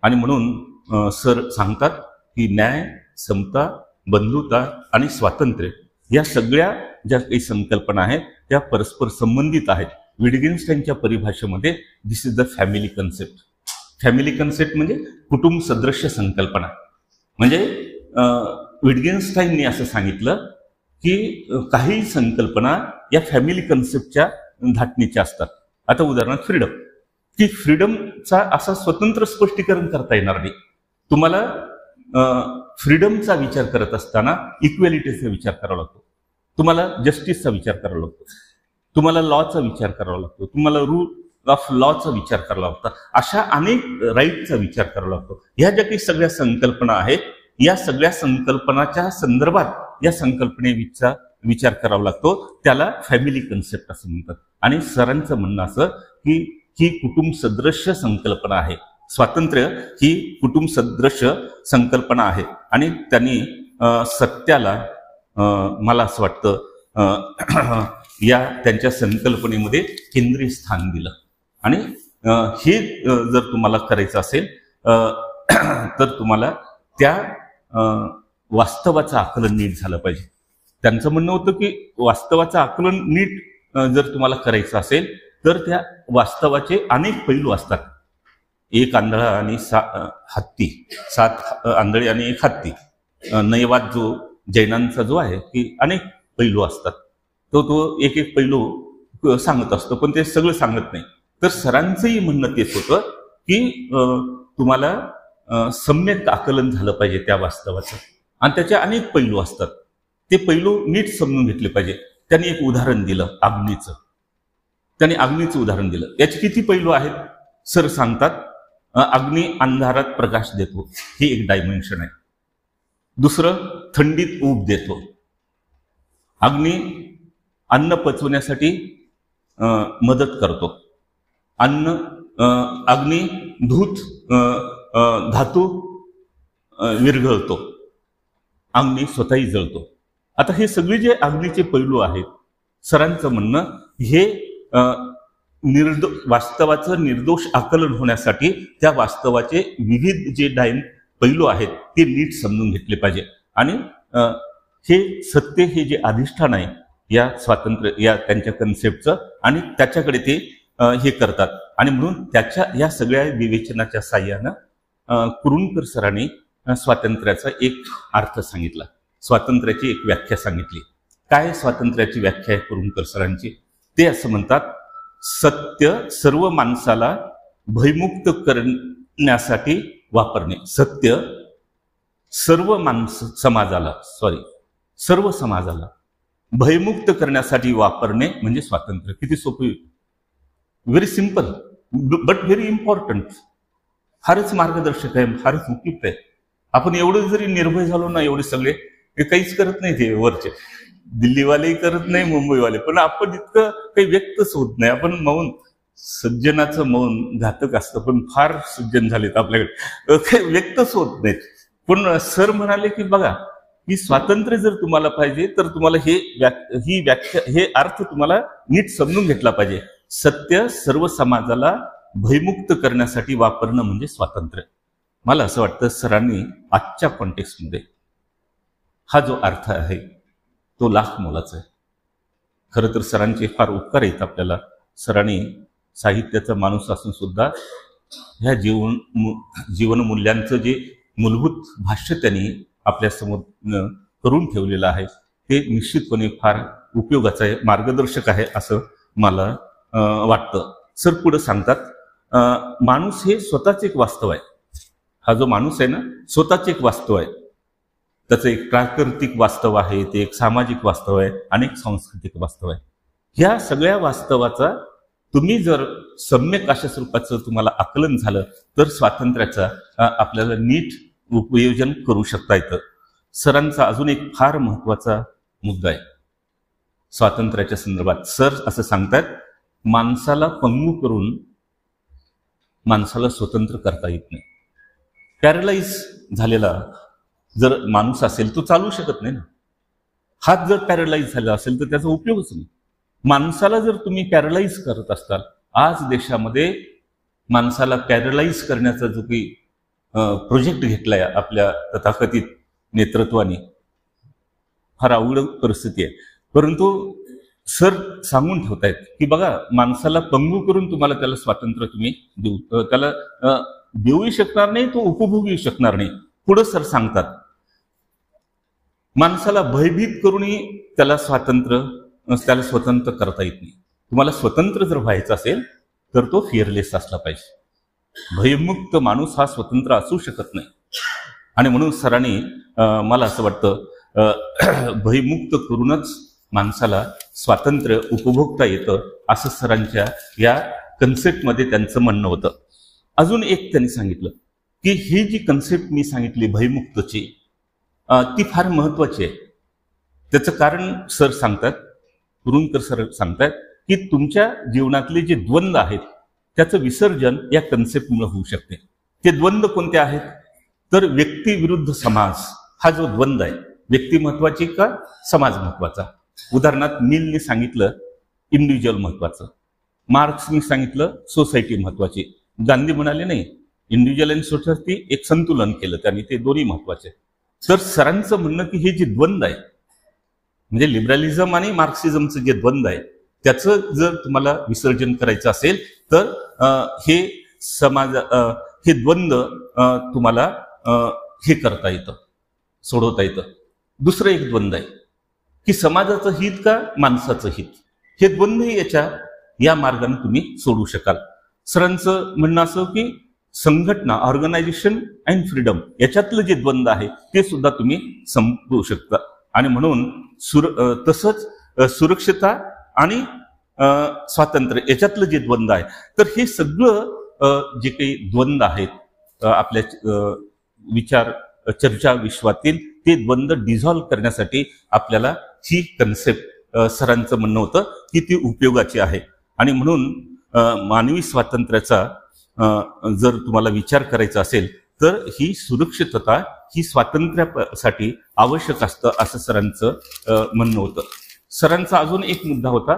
आणि म्हणून सर सांगतात की न्याय, समता, बंधुता आणि स्वातंत्र्य या सगळ्या ज्या काही संकल्पना आहेत त्या परस्पर संबंधित आहेत. विटगेन्स्टाईनच्या परिभाषेमध्ये this is the family concept. Family concept म्हणजे कुटुंब सदृश्य संकल्पना. म्हणजे विटगेन्स्टाईनने असं सांगितलं की काही संकल्पना या फॅमिली कन्सेप्टच्या धाटणीच्या असतात. आता उदाहरणार्थ फ्रीडम, की फ्रीडमचा असा स्वतंत्र स्पष्टीकरण करता येणार नाही. तुम्हाला फ्रीडमचा विचार करत असताना इक्वेलिटीचा विचार करावा लागतो, तुम्हाला जस्टिसचा विचार करावा लागतो, तुम्हाला लॉचा विचार करावा लागतो, तुम्हाला रूल ऑफ लॉचा विचार करावा लागतो, अशा अनेक राईटचा विचार करावा लागतो. ह्या ज्या काही सगळ्या संकल्पना आहेत या सगळ्या संकल्पनाच्या संदर्भात या संकल्पनेचा विचार करावा लागतो. त्याला फॅमिली कन्सेप्ट असं म्हणतात. आणि सरांचं म्हणणं असं की ही कुटुंब सदृश्य संकल्पना आहे स्वातंत्र्य ही कुटुंब सदृश संकल्पना आहे आणि त्यांनी सत्याला मला असं वाटतं या त्यांच्या संकल्पनेमध्ये केंद्रीय स्थान दिलं. आणि हे जर तुम्हाला करायचं असेल तर तुम्हाला त्या वास्तवाचं आकलन नीट झालं पाहिजे. त्यांचं म्हणणं होतं की वास्तवाचं आकलन नीट जर तुम्हाला करायचं असेल तर त्या वास्तवाचे अनेक पैलू असतात. एक आंधळा आणि हत्ती, 7 आंधळे आणि 1 हत्ती. नैवाद जो जैनांचा जो आहे की अनेक पैलू असतात, तो एक एक पैलू सांगत असतो, पण ते सगळं सांगत नाही. तर सरांचंही म्हणणं तेच होतं की तुम्हाला सम्यक आकलन झालं पाहिजे त्या वास्तवाचं, आणि त्याचे अनेक पैलू असतात, ते पैलू नीट समजून घेतले पाहिजे. त्यांनी एक उदाहरण दिलं अग्नीचं. त्यांनी अग्नीचं उदाहरण दिलं. याचे किती पैलू आहेत सर सांगतात. अग्नी अंधारात प्रकाश देतो, ही एक डायमेन्शन आहे. दुसरं, थंडीत ऊब देतो. अग्नी अन्न पचवण्यासाठी मदत करतो. अग्नी धातू विरघळतो. अग्नी स्वतःही जळतो. आता हे सगळे जे अग्नीचे पैलू आहेत, सरांचं म्हणणं हे वास्तवाचं निर्दोष आकलन होण्यासाठी त्या वास्तवाचे विविध जे पैलू आहेत ते नीट समजून घेतले पाहिजे. आणि हे सत्य हे जे अधिष्ठान आहे या स्वातंत्र्य या त्यांच्या कन्सेप्टचं, आणि त्याच्याकडे ते हे करतात. आणि म्हणून त्याच्या या सगळ्या विवेचनाच्या साह्यानं कुरुंदकर सरांनी स्वातंत्र्याचा एक अर्थ सांगितला, स्वातंत्र्याची एक व्याख्या सांगितली. काय स्वातंत्र्याची व्याख्या आहे कुरुंदकर सरांची? ते असं म्हणतात, सत्य सर्व माणसाला भयमुक्त करण्यासाठी वापरणे. सत्य सर्व सर्व समाजाला भयमुक्त करण्यासाठी वापरणे म्हणजे स्वातंत्र्य. किती सोपी, very simple but very important. फारच मार्गदर्शक आहे, फारच उपयुक्त आहे. आपण एवढं जरी निर्भय झालो ना, एवढे सगळे हे काहीच करत नाही, ते वरचे दिल्लीवालेही करत नाही, मुंबईवाले, पण आपण इतकं काही व्यक्तच होत नाही. आपण मौन, सज्जनाचं मौन घातक असतं, पण फार सज्जन झालेत आपल्याकडे, काही व्यक्तच होत नाहीत. पण सर म्हणाले की बघा, ही स्वातंत्र्य जर तुम्हाला पाहिजे तर तुम्हाला ही व्याख्या, हे अर्थ तुम्हाला नीट समजून घेतला पाहिजे. सत्य सर्व समाजाला भयमुक्त करण्यासाठी वापरणं म्हणजे स्वातंत्र्य. मला असं वाटतं सरांनी आजच्या कॉन्टेक्स्टमध्ये हा जो अर्थ आहे तो लाख मोलाचा आहे. खरं तर सरांचे फार उपकार आहेत आपल्याला. सरांनी साहित्याचा माणूस असून सुद्धा ह्या जीवनमूल्यांचं जे मूलभूत भाष्य त्यांनी आपल्यासमोर करून ठेवलेलं आहे ते निश्चितपणे फार उपयोगाचं आहे, मार्गदर्शक आहे असं मला वाटतं. सर पुढे सांगतात, माणूस हे स्वतःच एक वास्तव आहे. हा जो माणूस आहे ना, स्वतःच एक वास्तव आहे. त्याचं एक प्राकृतिक वास्तव आहे, ते एक सामाजिक वास्तव आहे, आणि एक सांस्कृतिक वास्तव आहे. ह्या सगळ्या वास्तवाचा तुम्ही जर सम्यक अशा स्वरूपाचं तुम्हाला आकलन झालं तर स्वातंत्र्याचा आपल्याला नीट उपयोजन करू शकता येतं. सरांचा अजून एक फार महत्वाचा मुद्दा आहे स्वातंत्र्याच्या संदर्भात. सर असं सांगतात, माणसाला पंगू करून माणसाला स्वतंत्र करता येत नाही. पॅरालाइज झालेला जर माणूस असेल तो चालू शकत नाही ना. हात जर पॅरालाइज झाला असेल तर त्याचा उपयोगच नाही. माणसाला जर तुम्ही पॅरालाइज करत असताल, आज देशामध्ये माणसाला पॅरालाइज करण्याचा जो काही प्रोजेक्ट घेतलाय आपल्या तथाकथित नेतृत्वाने, फार अवघड परिस्थिती आहे. परंतु सर सांगून ठेवतायत की बघा, माणसाला पंगू करून तुम्हाला त्याला स्वातंत्र्य तुम्ही त्याला देऊही शकणार नाही, तो उपभोगू शकणार नाही. पुढे सर सांगतात, माणसाला भयभीत करूनही त्याला स्वतंत्र करता येत नाही. तुम्हाला स्वतंत्र जर व्हायचं असेल तर तो फिअरलेस असला पाहिजे. भयमुक्त माणूस हा स्वतंत्र असू शकत नाही. आणि म्हणून सरांनी मला असं वाटतं भयमुक्त करूनच माणसाला स्वातंत्र्य उपभोगता येतं असं सरांच्या या कन्सेप्टमध्ये त्यांचं म्हणणं होतं. अजून एक त्यांनी सांगितलं की ही जी कन्सेप्ट मी सांगितली भयमुक्तची, ती फार महत्वाची आहे. त्याचं कारण सर सांगतात, कुरुंदकर सर सांगतात की तुमच्या जीवनातले जे द्वंद्व आहेत त्याचं विसर्जन या कन्सेप्टमुळे होऊ शकते. ते द्वंद्व कोणते आहेत? तर व्यक्ती विरुद्ध समाज हा जो द्वंद्व आहे, व्यक्ती महत्वाची का समाज महत्वाचा? उदाहरणार्थ मिलने सांगितलं इंडिव्हिज्युअल महत्वाचं, मार्क्सने सांगितलं सोसायटी महत्वाची, गांधी म्हणाले नाही, इंडिव्हिज्युअल आणि सोसायटी एक संतुलन केलं त्यांनी, ते दोन्ही महत्वाचे. तर सरांचं म्हणणं की हे जे द्वंद्व आहे, म्हणजे लिबरलिझम आणि मार्क्सिझमचं जे द्वंद्व आहे, त्याचं जर तुम्हाला विसर्जन करायचं असेल तर हे समाज हे द्वंद्व तुम्हाला हे करता येतं, सोडवता येतं. दुसरं एक द्वंद्व आहे की समाजाचं हित का माणसाचं हित, हे द्वंद्व या मार्गाने तुम्ही सोडू शकाल. सरांचं म्हणणं असं की संघटना, ऑर्गनायझेशन अँड फ्रीडम याच्यातलं जे द्वंद्व आहे ते सुद्धा तुम्ही संपवू शकता. आणि म्हणून तसंच सुरक्षितता आणि स्वातंत्र्य याच्यातलं जे द्वंद्व आहे, तर हे सगळं जे काही द्वंद्व आहेत आपल्या विचार चर्चा विश्वातील, ते द्वंद्व डिझॉल्व्ह करण्यासाठी आपल्याला ही कन्सेप्ट सरांचं म्हणणं होतं की ती उपयोगाची आहे. आणि म्हणून मानवी स्वातंत्र्याचा जर तुम्हाला विचार करायचा असेल तर ही सुरक्षितता ही स्वातंत्र्यासाठी आवश्यक असतं, असं सरांचं म्हणणं होतं. सरांचा अजून एक मुद्दा होता,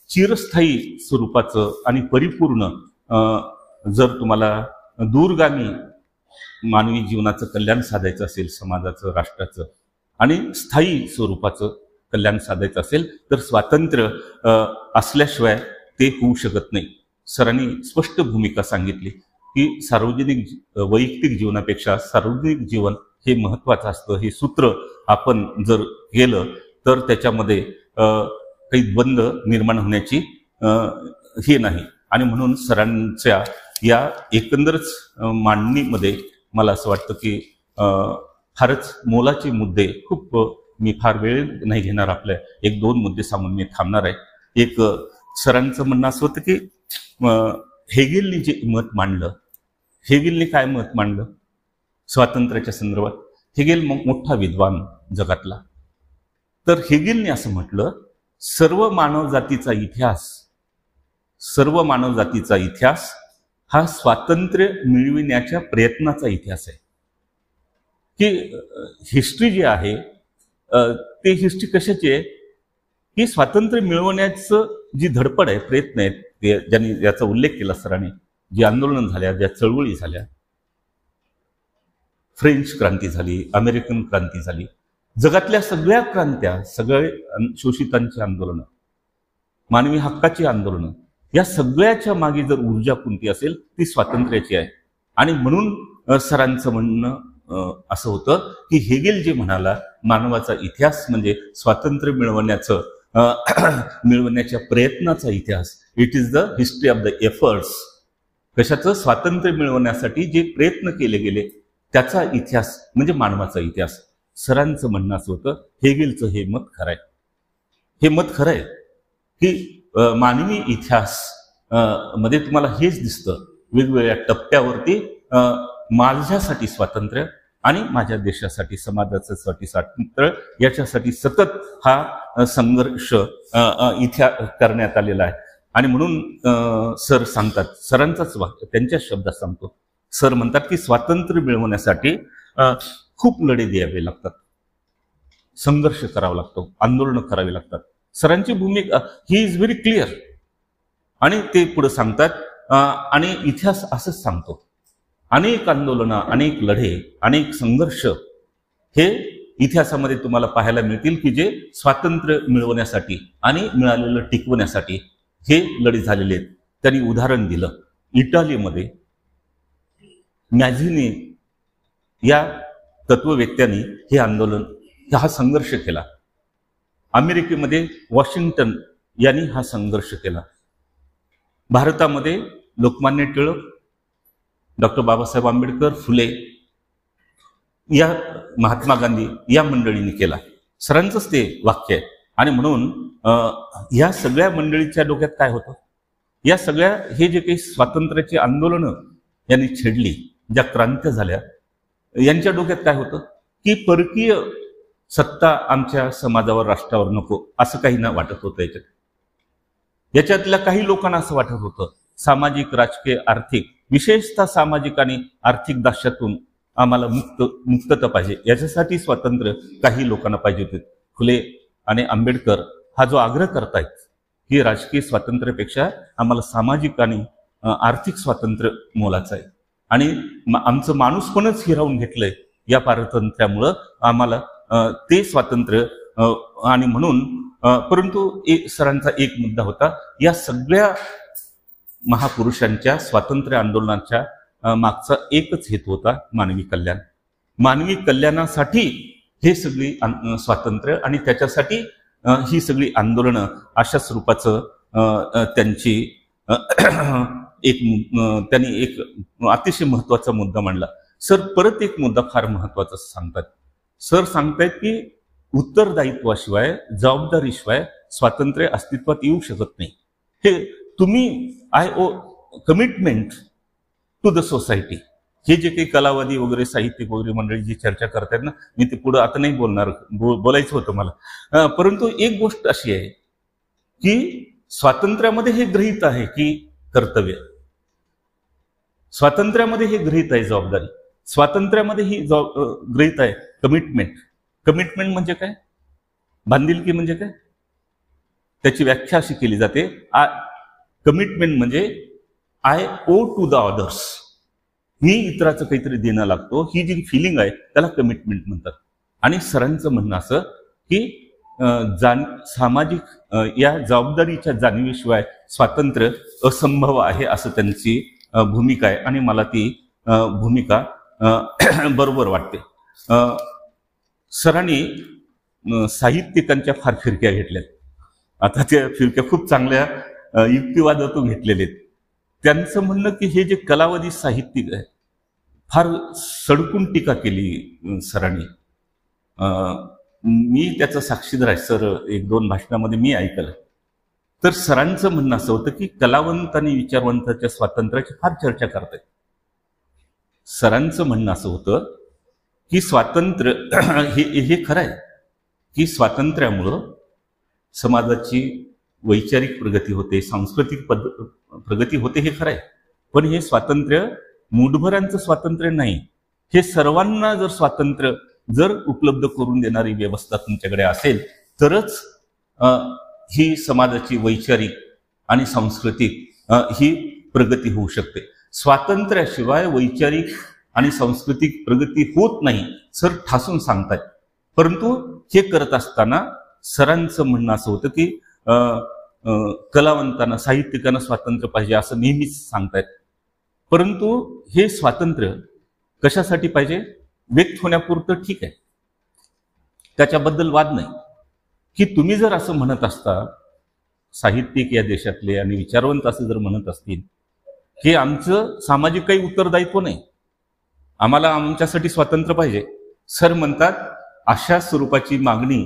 चिरस्थायी स्वरूपाचं आणि परिपूर्ण जर तुम्हाला दूरगामी मानवी जीवनाचं कल्याण साधायचं असेल, समाजाचं, राष्ट्राचं, आणि स्थायी स्वरूपाचं कल्याण साधायचं असेल तर स्वातंत्र्य असल्याशिवाय ते होऊ शकत नाही. सरांनी स्पष्ट भूमिका सांगितली की सार्वजनिक वैयक्तिक जीवनापेक्षा सार्वजनिक जीवन हे महत्वाचं असतं. हे सूत्र आपण जर केलं तर त्याच्यामध्ये काही द्वंद्व निर्माण होण्याची हे नाही. आणि म्हणून सरांच्या या एकंदरच मांडणीमध्ये मला असं वाटतं की फारच मोलाचे मुद्दे, खूप मी फार वेळ नाही घेणार, आपल्या एक दोन मुद्दे सांगून मी थांबणार आहे. एक सरांचं म्हणणं असं होतं की हेगेलने जे मत मांडलं, हेगेलने काय मत मांडलं स्वातंत्र्याच्या संदर्भात? हेगेल मोठा विद्वान जगातला, तर हेगेलने असं म्हटलं, सर्व मानवजातीचा इतिहास हा स्वातंत्र्य मिळविण्याच्या प्रयत्नाचा इतिहास आहे. की हिस्ट्री जी आहे ते हिस्ट्री कशाची आहे की स्वातंत्र्य मिळवण्याचं जी धडपड आहे, प्रयत्न आहेत, ते ज्यांनी याचा उल्लेख केला सरांनी, जी आंदोलन झाल्या, ज्या चळवळी झाल्या, फ्रेंच क्रांती झाली, अमेरिकन क्रांती झाली, जगातल्या सगळ्या क्रांत्या, सगळे शोषितांची आंदोलनं, मानवी हक्काची आंदोलनं, या सगळ्याच्या मागे जर ऊर्जा कोणती असेल ती स्वातंत्र्याची आहे. आणि म्हणून सरांचं म्हणणं असं होतं की हेगेल जे म्हणाला, मानवाचा इतिहास म्हणजे स्वातंत्र्य मिळवण्याच्या प्रयत्नाचा इतिहास. It is the history of the efforts. कशाचं? स्वातंत्र्य मिळवण्यासाठी जे प्रयत्न केले गेले त्याचा इतिहास म्हणजे मानवाचा इतिहास. सरांचं म्हणणं असं होतं, हेगेलचं हे मत खरं आहे. हे मत खरं आहे की मानवी इतिहास मध्ये तुम्हाला हेच दिसतं, वेगवेगळ्या टप्प्यावरती माझ्यासाठी स्वातंत्र्य आणि माझ्या देशासाठी, समाजासाठी स्वातंत्र्य, याच्यासाठी सतत हा संघर्ष करण्यात आलेला आहे. आणि म्हणून सर सांगतात, सरांचाच वाक्य त्यांच्या शब्दात सांगतो, सर म्हणतात की स्वातंत्र्य मिळवण्यासाठी खूप लढे द्यावे लागतात, संघर्ष करावा लागतो, आंदोलन करावी लागतात. सरांची भूमिका ही इज व्हेरी क्लिअर. आणि ते पुढे सांगतात आणि इतिहास असंच सांगतो, अनेक आंदोलनं, अनेक लढे, अनेक संघर्ष हे इतिहासामध्ये तुम्हाला पाहायला मिळतील की जे स्वातंत्र्य मिळवण्यासाठी आणि मिळालेलं टिकवण्यासाठी हे लढे झालेले आहेत. त्यांनी उदाहरण दिलं, इटालीमध्ये मॅझिनी या तत्ववेत्यांनी हे आंदोलन, हा संघर्ष केला. अमेरिकेमध्ये वॉशिंग्टन यांनी हा संघर्ष केला. भारतामध्ये लोकमान्य टिळक, डॉक्टर बाबासाहेब आंबेडकर, फुले, या महात्मा गांधी या मंडळींनी केला. सरांचंच ते वाक्य आहे. आणि म्हणून या सगळ्या मंडळीच्या डोक्यात काय होतं, या सगळ्या हे जे काही स्वातंत्र्याची आंदोलनं यांनी छेडली, ज्या क्रांत्या झाल्या, यांच्या डोक्यात काय होतं की परकीय सत्ता आमच्या समाजावर, राष्ट्रावर नको, असं काही ना वाटत होतं. याच्यातल्या काही लोकांना असं वाटत होतं सामाजिक, राजकीय, आर्थिक विशेषतः सामाजिक आणि आर्थिक दास्यातून आम्हाला मुक्तता पाहिजे. याच्यासाठी स्वातंत्र्य काही लोकांना पाहिजे होते. फुले आणि आंबेडकर हा जो आग्रह करतायत की राजकीय स्वातंत्र्यापेक्षा आम्हाला सामाजिक आणि आर्थिक स्वातंत्र्य मोलाचं आहे, आणि आमचं माणूसपणच हिरावून घेतलंय या पारतंत्र्यामुळं आम्हाला ते स्वातंत्र्य, आणि म्हणून परंतु सरांचा एक मुद्दा होता, या सगळ्या महापुरुषांच्या स्वातंत्र्य आंदोलनाच्या मागचा एकच हेतू होता, मानवी कल्याण. मानवी कल्याणासाठी हे सगळी स्वातंत्र्य आणि त्याच्यासाठी ही सगळी आंदोलनं अशा स्वरूपाचं त्यांची त्यांनी एक अतिशय महत्वाचा मुद्दा मांडला. सर परत एक मुद्दा फार महत्वाचा सांगतात. सर सांगतायत की उत्तरदायित्वाशिवाय, जबाबदारीशिवाय स्वातंत्र्य अस्तित्वात येऊ शकत नाही. हे तुम्ही कमिटमेंट टू द सोसायटी, हे जे काही कलावादी वगैरे साहित्यिक वगैरे मंडळी जी चर्चा करतात ना, मी ते पुढे आता नाही बोलणार, बोलायचं होतं मला. परंतु एक गोष्ट अशी आहे की स्वातंत्र्यामध्ये हे गृहीत आहे की कर्तव्य, स्वातंत्र्यामध्ये हे गृहीत आहे जबाबदारी, स्वातंत्र्यामध्ये ही गृहीत आहे कमिटमेंट. कमिटमेंट म्हणजे काय? बांधिलकी म्हणजे काय? त्याची व्याख्या अशी केली जाते, कमिटमेंट म्हणजे I owe to the others, मी इतराचं काहीतरी देणं लागतो, ही जी फिलिंग आहे त्याला कमिटमेंट म्हणतात. आणि सरांचं म्हणणं असं की सामाजिक या जबाबदारीच्या जाणीवेशिवाय स्वातंत्र्य असंभव आहे, असं त्यांची भूमिका आहे, आणि मला ती भूमिका बरोबर वाटते. सरांनी साहित्यिकांच्या फार फिरक्या घेतल्यात. आता त्या फिरक्या खूप चांगल्या युक्तिवादातून घेतलेले आहेत. त्यांचं म्हणणं की हे जे कलावादी साहित्यिक आहे फार सडकून टीका केली सरांनी. मी त्याचा साक्षीदार आहे सर, एक दोन भाषणामध्ये मी ऐकलं. तर सरांचं म्हणणं असं होतं की कलावंत आणि विचारवंताच्या स्वातंत्र्याची फार चर्चा करतायत. सरांचं म्हणणं असं होतं की स्वातंत्र्य हे खरं आहे की स्वातंत्र्यामुळं समाजाची वैचारिक प्रगती होते, सांस्कृतिक प्रगती होते, हे खरं आहे. पण हे स्वातंत्र्य मूठभरांचं स्वातंत्र्य नाही. हे सर्वांना जर स्वातंत्र्य जर उपलब्ध करून देणारी व्यवस्था तुमच्याकडे असेल तरच ही समाजाची वैचारिक आणि सांस्कृतिक ही प्रगती होऊ शकते. स्वातंत्र्याशिवाय वैचारिक आणि सांस्कृतिक प्रगती होत नाही, सर ठासून सांगतायत. परंतु हे करत असताना सरांचं म्हणणं असं होतं की कलावंतांना, साहित्यिकांना स्वातंत्र्य पाहिजे असं नेहमीच सांगतायत. परंतु हे स्वातंत्र्य कशासाठी पाहिजे? व्यक्त होण्यापुरतं ठीक आहे, त्याच्याबद्दल वाद नाही. की तुम्ही जर असं म्हणत असता, साहित्यिक या देशातले आणि विचारवंत असं जर म्हणत असतील की आमचं सामाजिक काही उत्तरदायित्व नाही, आम्हाला आमच्यासाठी स्वातंत्र्य पाहिजे, सर म्हणतात अशा स्वरूपाची मागणी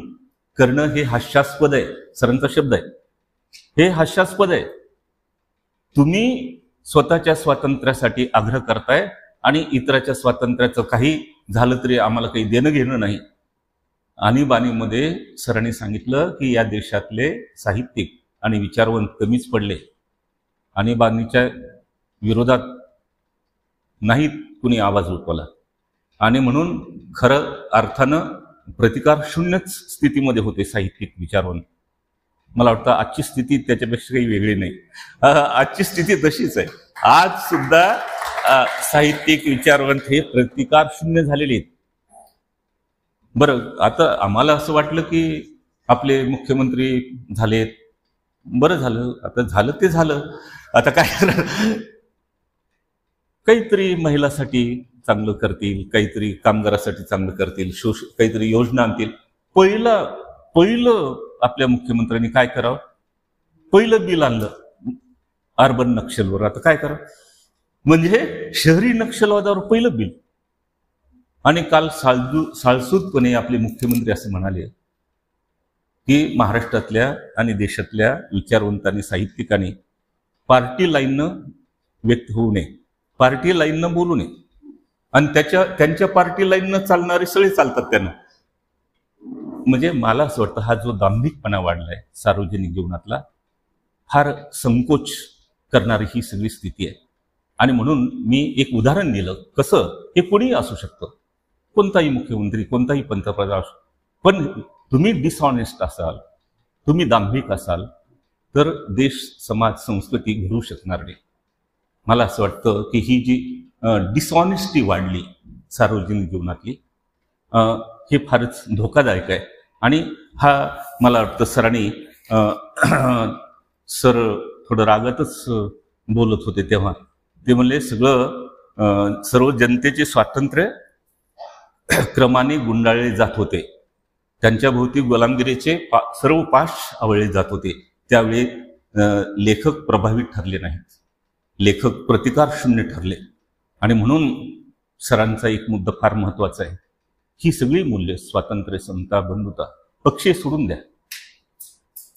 करणं हे हास्यास्पद आहे. सरांचा शब्द आहे, हे हास्यास्पद आहे. तुम्ही स्वतःच्या स्वातंत्र्यासाठी आग्रह करताय आणि इतराच्या स्वातंत्र्याचं काही झालं तरी आम्हाला काही देणं घेणं नाही. आणीबाणीमध्ये सरांनी सांगितलं की या देशातले साहित्यिक आणि विचारवंत कमीच पडले. आणीबाणीच्या विरोधात नाही कुणी आवाज उठवला, आणि म्हणून खरं अर्थानं प्रतिकार शून्यच स्थितीमध्ये होते साहित्यिक विचारवंत. मला वाटतं आजची स्थिती त्याच्यापेक्षा काही वेगळी नाही. आजची स्थिती तशीच आहे. आज सुद्धा साहित्यिक विचारवंत हे प्रतिकार शून्य झालेले आहेत. बरं, आता आम्हाला असं वाटलं की आपले मुख्यमंत्री झालेत, बरं झालं, आता झालं ते झालं, आता काय करणार, काहीतरी महिलासाठी चांगलं करतील, काहीतरी कामगारासाठी चांगलं करतील, काहीतरी योजना आणतील. पहिलं आपल्या मुख्यमंत्र्यांनी काय करावं? पहिलं बिल आणलं अर्बन नक्षलवर. आता काय करावं म्हणजे शहरी नक्षलवादावर पहिलं बिल. आणि काल साळसूदपणे आपले मुख्यमंत्री असं म्हणाले की महाराष्ट्रातल्या आणि देशातल्या विचारवंतांनी, साहित्यिकांनी पार्टी लाईननं व्यक्त होऊ नये, पार्टी लाईननं बोलू नये, आणि त्यांच्या पार्टी लाईननं चालणारे सगळे चालतात त्यांना. म्हणजे मला असं वाटतं हा जो दांभिकपणा वाढलाय सार्वजनिक जीवनातला, फार संकोच करणारी ही सगळी स्थिती आहे. आणि म्हणून मी एक उदाहरण दिलं. कसं? हे कोणीही असू शकतं, कोणताही मुख्यमंत्री, कोणताही पंतप्रधान असू, पण तुम्ही डिसऑनेस्ट असाल, तुम्ही दांभिक असाल, तर देश, समाज, संस्कृती घडू शकणार नाही. मला असं वाटतं की ही जी डिसऑनेस्टी वाढली सार्वजनिक जीवनातली, हे फारच धोकादायक आहे. आणि हा मला वाटतं सरांनी सर थोडं रागातच बोलत होते तेव्हा ते म्हणले सगळं सर्व जनतेचे स्वातंत्र्य क्रमाने गुंडाळले जात होते, त्यांच्या भोवती गुलामगिरीचे सर्व पाश आवळले जात होते. त्यावेळी लेखक प्रभावी ठरले नाहीत, लेखक प्रतिकार शून्य ठरले. आणि म्हणून सरांचा एक मुद्दा फार महत्वाचा आहे. ही सगळी मूल्य, स्वातंत्र्य, समता, बंधुता, पक्ष सोडून द्या.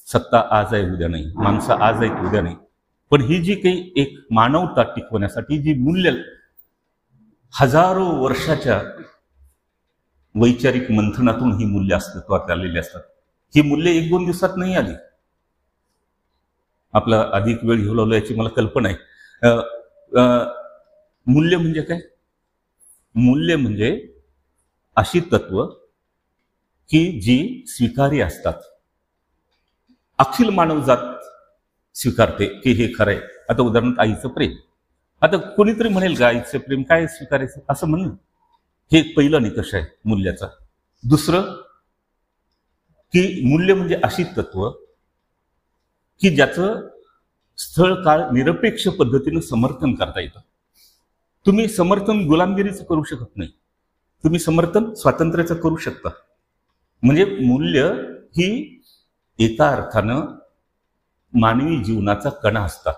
सत्ता आज आहे उद्या नाही, माणसं आज आहेत उद्या नाही, पण ही जी काही एक मानवता टिकवण्यासाठी जी मूल्य हजारो वर्षाच्या वैचारिक मंथनातून ही मूल्य अस्तित्वात आलेली असतात. ही मूल्य एक दोन दिवसात नाही आली. आपला अधिक वेळ घेऊ लागलो याची मला कल्पना आहे. मूल्य म्हणजे काय? मूल्य म्हणजे अशी तत्व की जी स्वीकार्य असतात, अखिल मानवजात स्वीकारते की हे खरंय. आता उदाहरणार्थ आईचं प्रेम. आता कोणीतरी म्हणेल का आईचं प्रेम काय स्वीकारायचं असं म्हणणं, हे पहिलं निकष आहे मूल्याचा. दुसरं की मूल्य म्हणजे अशी तत्व की ज्याचं स्थळ काळ निरपेक्ष पद्धतीनं समर्थन करता येतं. तुम्ही समर्थन गुलामगिरीचं करू शकत नाही, तुम्ही समर्थन स्वातंत्र्याचं करू शकता. म्हणजे मूल्य ही एका अर्थानं मानवी जीवनाचा कणा असतात,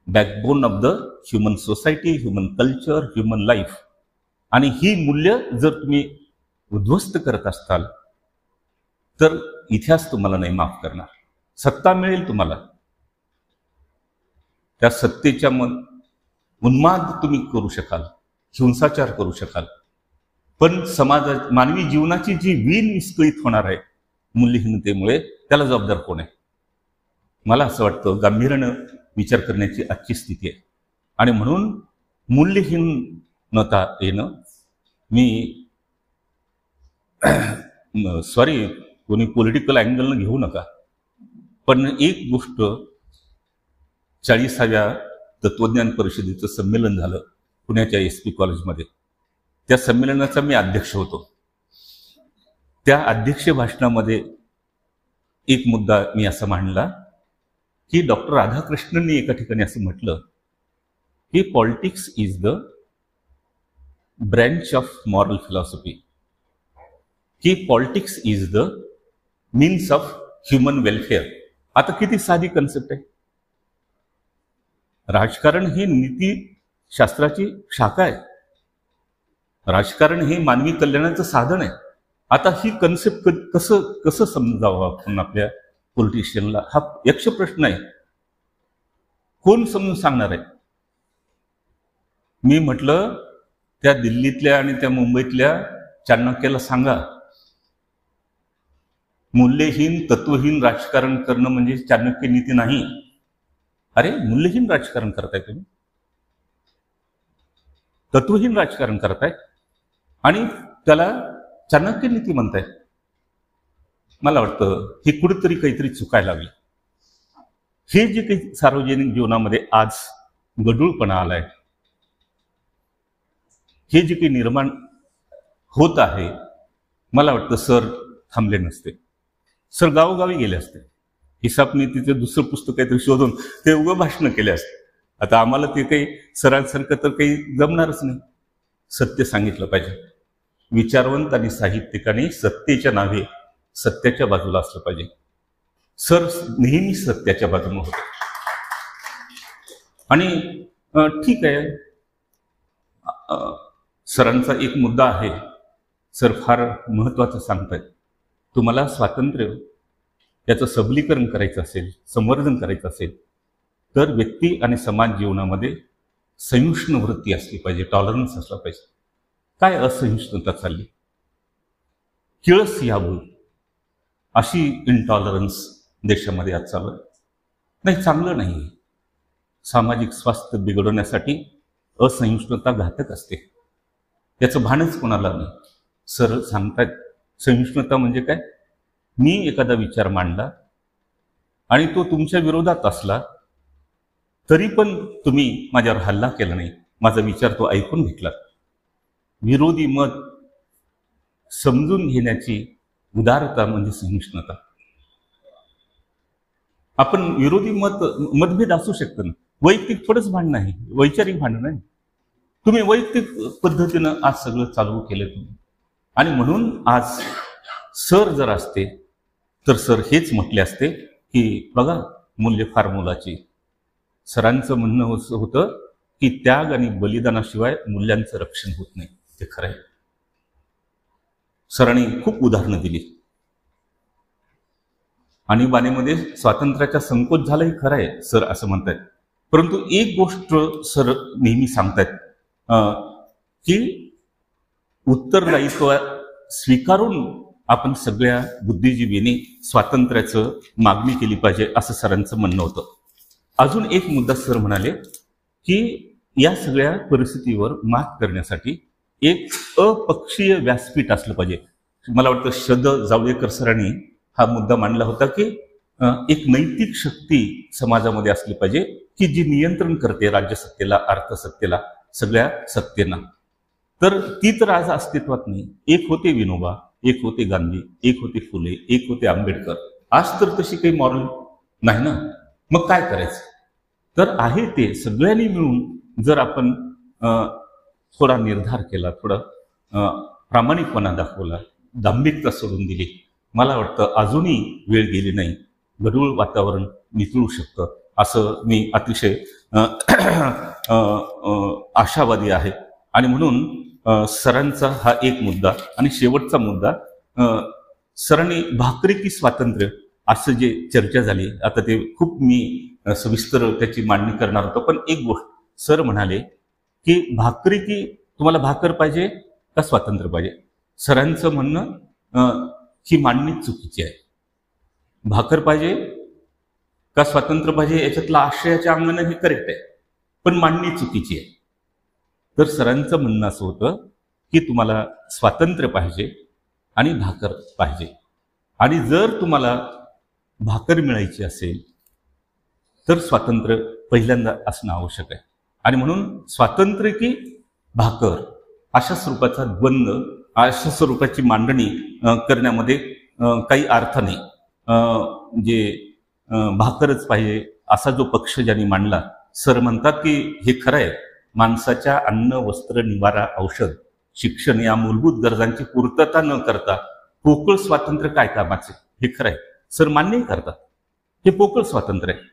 backbone of the human society, human culture, human life. आणि ही मूल्य जर तुम्ही उद्ध्वस्त करत असताल तर इतिहास तुम्हाला नाही माफ करणार. सत्ता मिळेल तुम्हाला, त्या सत्तेच्या उन्माद तुम्ही करू शकाल, हिंसाचार करू शकाल, पण मानवी जीवनाची जी वीण विस्कळीत होणार आहे मूल्यहीनतेमुळे, त्याला जबाबदार कोण आहे? मला असं वाटतं गांभीर्यानं विचार करण्याची आजची स्थिती आहे. आणि म्हणून मूल्यहीनता येणं, मी सॉरी कोणी पॉलिटिकल अँगलनं घेऊ नका, पण एक गोष्ट 40व्या तत्वज्ञान परिषदेचं संमेलन झालं पुण्याच्या SP कॉलेजमध्ये. त्या संमेलनाचा मी अध्यक्ष होतो. त्या अध्यक्ष भाषणामध्ये एक मुद्दा मी असा मांडला की डॉक्टर राधाकृष्णननी एका ठिकाणी असं म्हटलं की politics is the branch of moral philosophy, की politics is the means of human welfare. आता किती साधी कन्सेप्ट आहे. राजकारण ही नीतीशास्त्राची शाखा आहे, राजकारण हे मानवी कल्याणाचं साधन आहे. आता ही कन्सेप्ट कसं समजावं आपण आपल्या पॉलिटिशियनला, हा यक्ष प्रश्न आहे. कोण समजून सांगणार आहे? मी म्हटलं त्या दिल्लीतल्या आणि त्या मुंबईतल्या चाणक्याला सांगा, मूल्यहीन तत्वहीन राजकारण करणं म्हणजे चाणक्य नीती नाही. अरे मूल्यहीन राजकारण करताय तुम्ही, तत्वहीन राजकारण करताय आणि त्याला चाणक्य नीती म्हणताय. मला वाटतं ही कुठेतरी काहीतरी चुकायला लागली. हे जे काही सार्वजनिक जीवनामध्ये आज गढूळपणा आलाय, हे जे काही निर्माण होत आहे, मला वाटतं सर थांबले नसते, सर गावोगावी गेले असते, हिसाब नीतीचं दुसरं पुस्तक काहीतरी शोधून ते उगं भाषणं केले असते. आता आम्हाला ते काही सरांसारखं तर काही जमणारच नाही. सत्य सांगितलं पाहिजे. विचारवंत आणि साहित्यिकांनी सत्तेच्या नावे सत्याच्या बाजूला असलं पाहिजे. सर नेहमी सत्याच्या बाजूने होते. आणि ठीक आहे, सरांचा एक मुद्दा आहे, सर फार महत्वाचं सांगतायत. तुम्हाला स्वातंत्र्य याचं सबलीकरण करायचं असेल, संवर्धन करायचं असेल, तर व्यक्ती आणि समाज जीवनामध्ये सहिष्णु वृत्ती असली पाहिजे, टॉलरन्स असला पाहिजे. काय असहिष्णुता चालली, किळस यावं अशी इंटॉलरन्स देशामध्ये आज चालू आहे. नाही, चांगलं नाही. सामाजिक स्वास्थ्य बिघडवण्यासाठी असहिष्णुता घातक असते, याचं भानच कोणाला नाही. सर सांगतात सहिष्णुता म्हणजे काय? मी एखादा विचार मांडला आणि तो तुमच्या विरोधात असला तरी पण तुम्ही माझ्यावर हल्ला केला नाही, माझा विचार तो ऐकून घेतला. विरोधी मत समजून घेण्याची उदारता म्हणजे सहिष्णुता. आपण विरोधी मतभेद असू शकतं ना, वैयक्तिक थोडंच भांडण आहे, वैचारिक भांडण नाही. तुम्ही वैयक्तिक पद्धतीनं आज सगळं चालू केलं तुम्ही. आणि म्हणून आज सर जर असते तर सर हेच म्हटले असते की बघा मूल्य फार मोलाची. सरांचं म्हणणं होतं की त्याग आणि बलिदानाशिवाय मूल्यांचं रक्षण होत नाही. ते खरं आहे. सरांनी खूप उदाहरणं दिली. आणीबाणीमध्ये स्वातंत्र्याचा संकोच झाला, हे खरं आहे सर असं म्हणतायत. परंतु एक गोष्ट सर नेहमी सांगतायत की उत्तरदायित्व स्वीकारून आपण सगळ्या बुद्धिजीवींनी स्वातंत्र्याचं मागणी केली पाहिजे, असं सरांचं म्हणणं होतं. अजून एक मुद्दा सर म्हणाले की या सगळ्या परिस्थितीवर मात करण्यासाठी एक अपक्षीय व्यासपीठ असलं पाहिजे. मला वाटतं शद जावडेकर सरांनी हा मुद्दा मांडला होता की एक नैतिक शक्ती समाजामध्ये असली पाहिजे की जी नियंत्रण करते राज्यसत्तेला, अर्थसत्तेला, सगळ्या सत्तेना. तर ती तर आज अस्तित्वात नाही. एक होते विनोबा, एक होते गांधी, एक होते फुले, एक होते आंबेडकर. आज तर तशी काही मॉरल नाही ना. मग काय करायचं? तर आहे ते सगळ्यांनी मिळून जर आपण थोडा निर्धार केला, थोडा प्रामाणिकपणा दाखवला, दांभिकता सोडून दिली, मला वाटतं अजूनही वेळ गेली नाही, गढूळ वातावरण नितळू शकतं असं मी अतिशय आशावादी आहे. आणि म्हणून सरांचा हा एक मुद्दा. आणि शेवटचा मुद्दा, सरांनी भाकरी की स्वातंत्र्य असं जे चर्चा झाली, आता ते खूप मी सविस्तर त्याची मांडणी करणार होतो. पण एक गोष्ट सर म्हणाले की भाकरी की तुम्हाला भाकर पाहिजे का स्वातंत्र्य पाहिजे? सरांचं म्हणणं ही मांडणी चुकीची आहे. भाकर पाहिजे का स्वातंत्र्य पाहिजे याच्यातला आशयाच्या अंगाने हे करेक्ट आहे, पण मांडणी चुकीची आहे. तर सरांचं म्हणणं असं होतं की तुम्हाला स्वातंत्र्य पाहिजे आणि भाकर पाहिजे. आणि जर तुम्हाला भाकर मिळायची असेल तर स्वातंत्र्य पहिल्यांदा असणं आवश्यक आहे. आणि म्हणून स्वातंत्र्य की भाकर अशा स्वरूपाचा द्वंद्व, अशा स्वरूपाची मांडणी करण्यामध्ये काही अर्थ नाही. जे भाकरच पाहिजे असा जो पक्ष ज्यांनी मांडला, सर म्हणतात की हे खरं आहे, माणसाच्या अन्न, वस्त्र, निवारा, औषध, शिक्षण या मूलभूत गरजांची पूर्तता न करता पोकळ स्वातंत्र्य काय कामाचे? हे खरं आहे, सर मान्यही करतात, हे पोकळ स्वातंत्र्य आहे.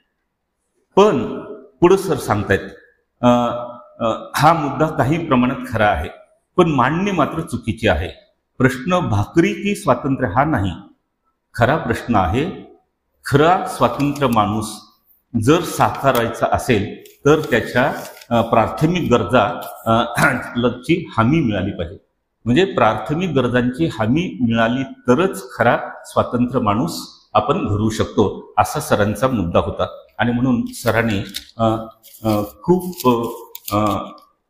पण पुढं सर सांगतायत हा मुद्दा काही प्रमाणात खरा आहे, पण मांडणी मात्र चुकीची आहे. प्रश्न भाकरी की स्वातंत्र्य हा नाही. खरा प्रश्न आहे, खरा स्वातंत्र्य माणूस जर साकारायचा असेल तर त्याच्या प्राथमिक गरजाची हमी मिळाली पाहिजे. म्हणजे प्राथमिक गरजांची हमी मिळाली तरच खरा स्वतंत्र माणूस आपण घडवू शकतो, असा सरांचा मुद्दा होता. आणि म्हणून सरांनी खूप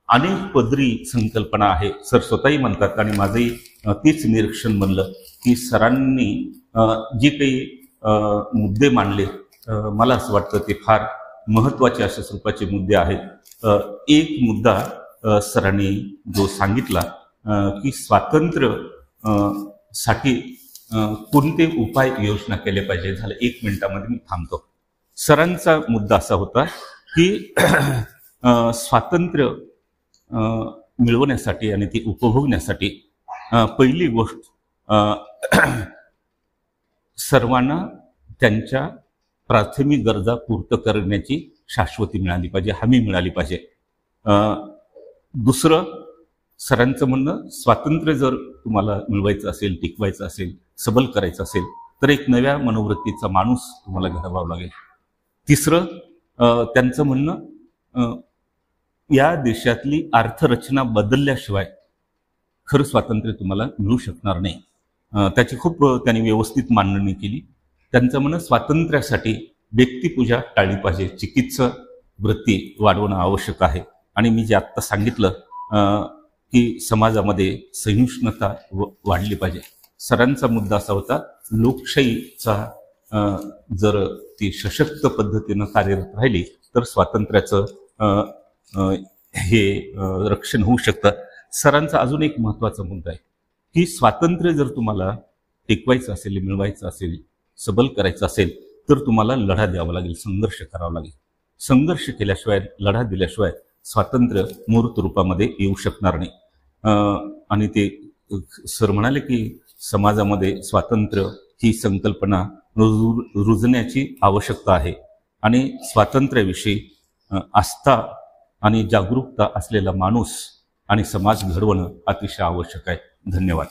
अनेक पदरी संकल्पना आहे, सर स्वतःही म्हणतात आणि माझंही तेच निरीक्षण बनलं की सरांनी जे काही मुद्दे मांडले, मला असं वाटतं ते फार महत्त्वाचे अशा स्वरूपाचे मुद्दे आहेत. एक मुद्दा सरांनी जो सांगितला की स्वातंत्र्य साठी कोणते उपाय योजना केले पाहिजे, झालं 1 मिनिटामध्ये मी थांबतो. सरांचा मुद्दा असा होता की स्वातंत्र्य मिळवण्यासाठी आणि ते उपभोगण्यासाठी पहिली गोष्ट सर्वांना त्यांच्या प्राथमिक गरजा पूर्ण करण्याची शाश्वती मिळाली पाहिजे, हमी मिळाली पाहिजे. दुसरं सरांचं म्हणणं, स्वातंत्र्य जर तुम्हाला मिळवायचं असेल, टिकवायचं असेल, सबल करायचं असेल तर एक नव्या मनोवृत्तीचा माणूस तुम्हाला घडवावा लागेल. तिसरं त्यांचं म्हणणं, या देशातली अर्थरचना बदलल्याशिवाय खरं स्वातंत्र्य तुम्हाला मिळू शकणार नाही. त्याची खूप त्यांनी व्यवस्थित मांडणी केली. त्यांचं म्हणणं, स्वातंत्र्यासाठी व्यक्तिपूजा टाळली पाहिजे, चिकित्सा वृत्ती वाढवणं आवश्यक आहे. आणि मी जे आत्ता सांगितलं की समाजामध्ये सहिष्णुता वाढली पाहिजे. सरांचा मुद्दा असा होता, लोकशाहीचा जर ती सशक्त पद्धतीनं कार्यरत राहिली तर स्वातंत्र्याचं हे रक्षण होऊ शकतं. सरांचा अजून एक महत्त्वाचा मुद्दा आहे की स्वातंत्र्य जर तुम्हाला टिकवायचं असेल, मिळवायचं असेल, सबल करायचं असेल तर तुम्हाला लढा द्यावा लागेल, संघर्ष करावा लागेल. संघर्ष केल्याशिवाय, लढा दिल्याशिवाय स्वातंत्र्य मूर्त रूपामध्ये येऊ शकणार नाही. आणि ते सर म्हणाले की समाजामध्ये स्वातंत्र्य ही संकल्पना रुजण्याची आवश्यकता आहे आणि स्वातंत्र्याविषयी आस्था आणि जागरूकता असलेला माणूस आणि समाज घडवणं अतिशय आवश्यक आहे. धन्यवाद.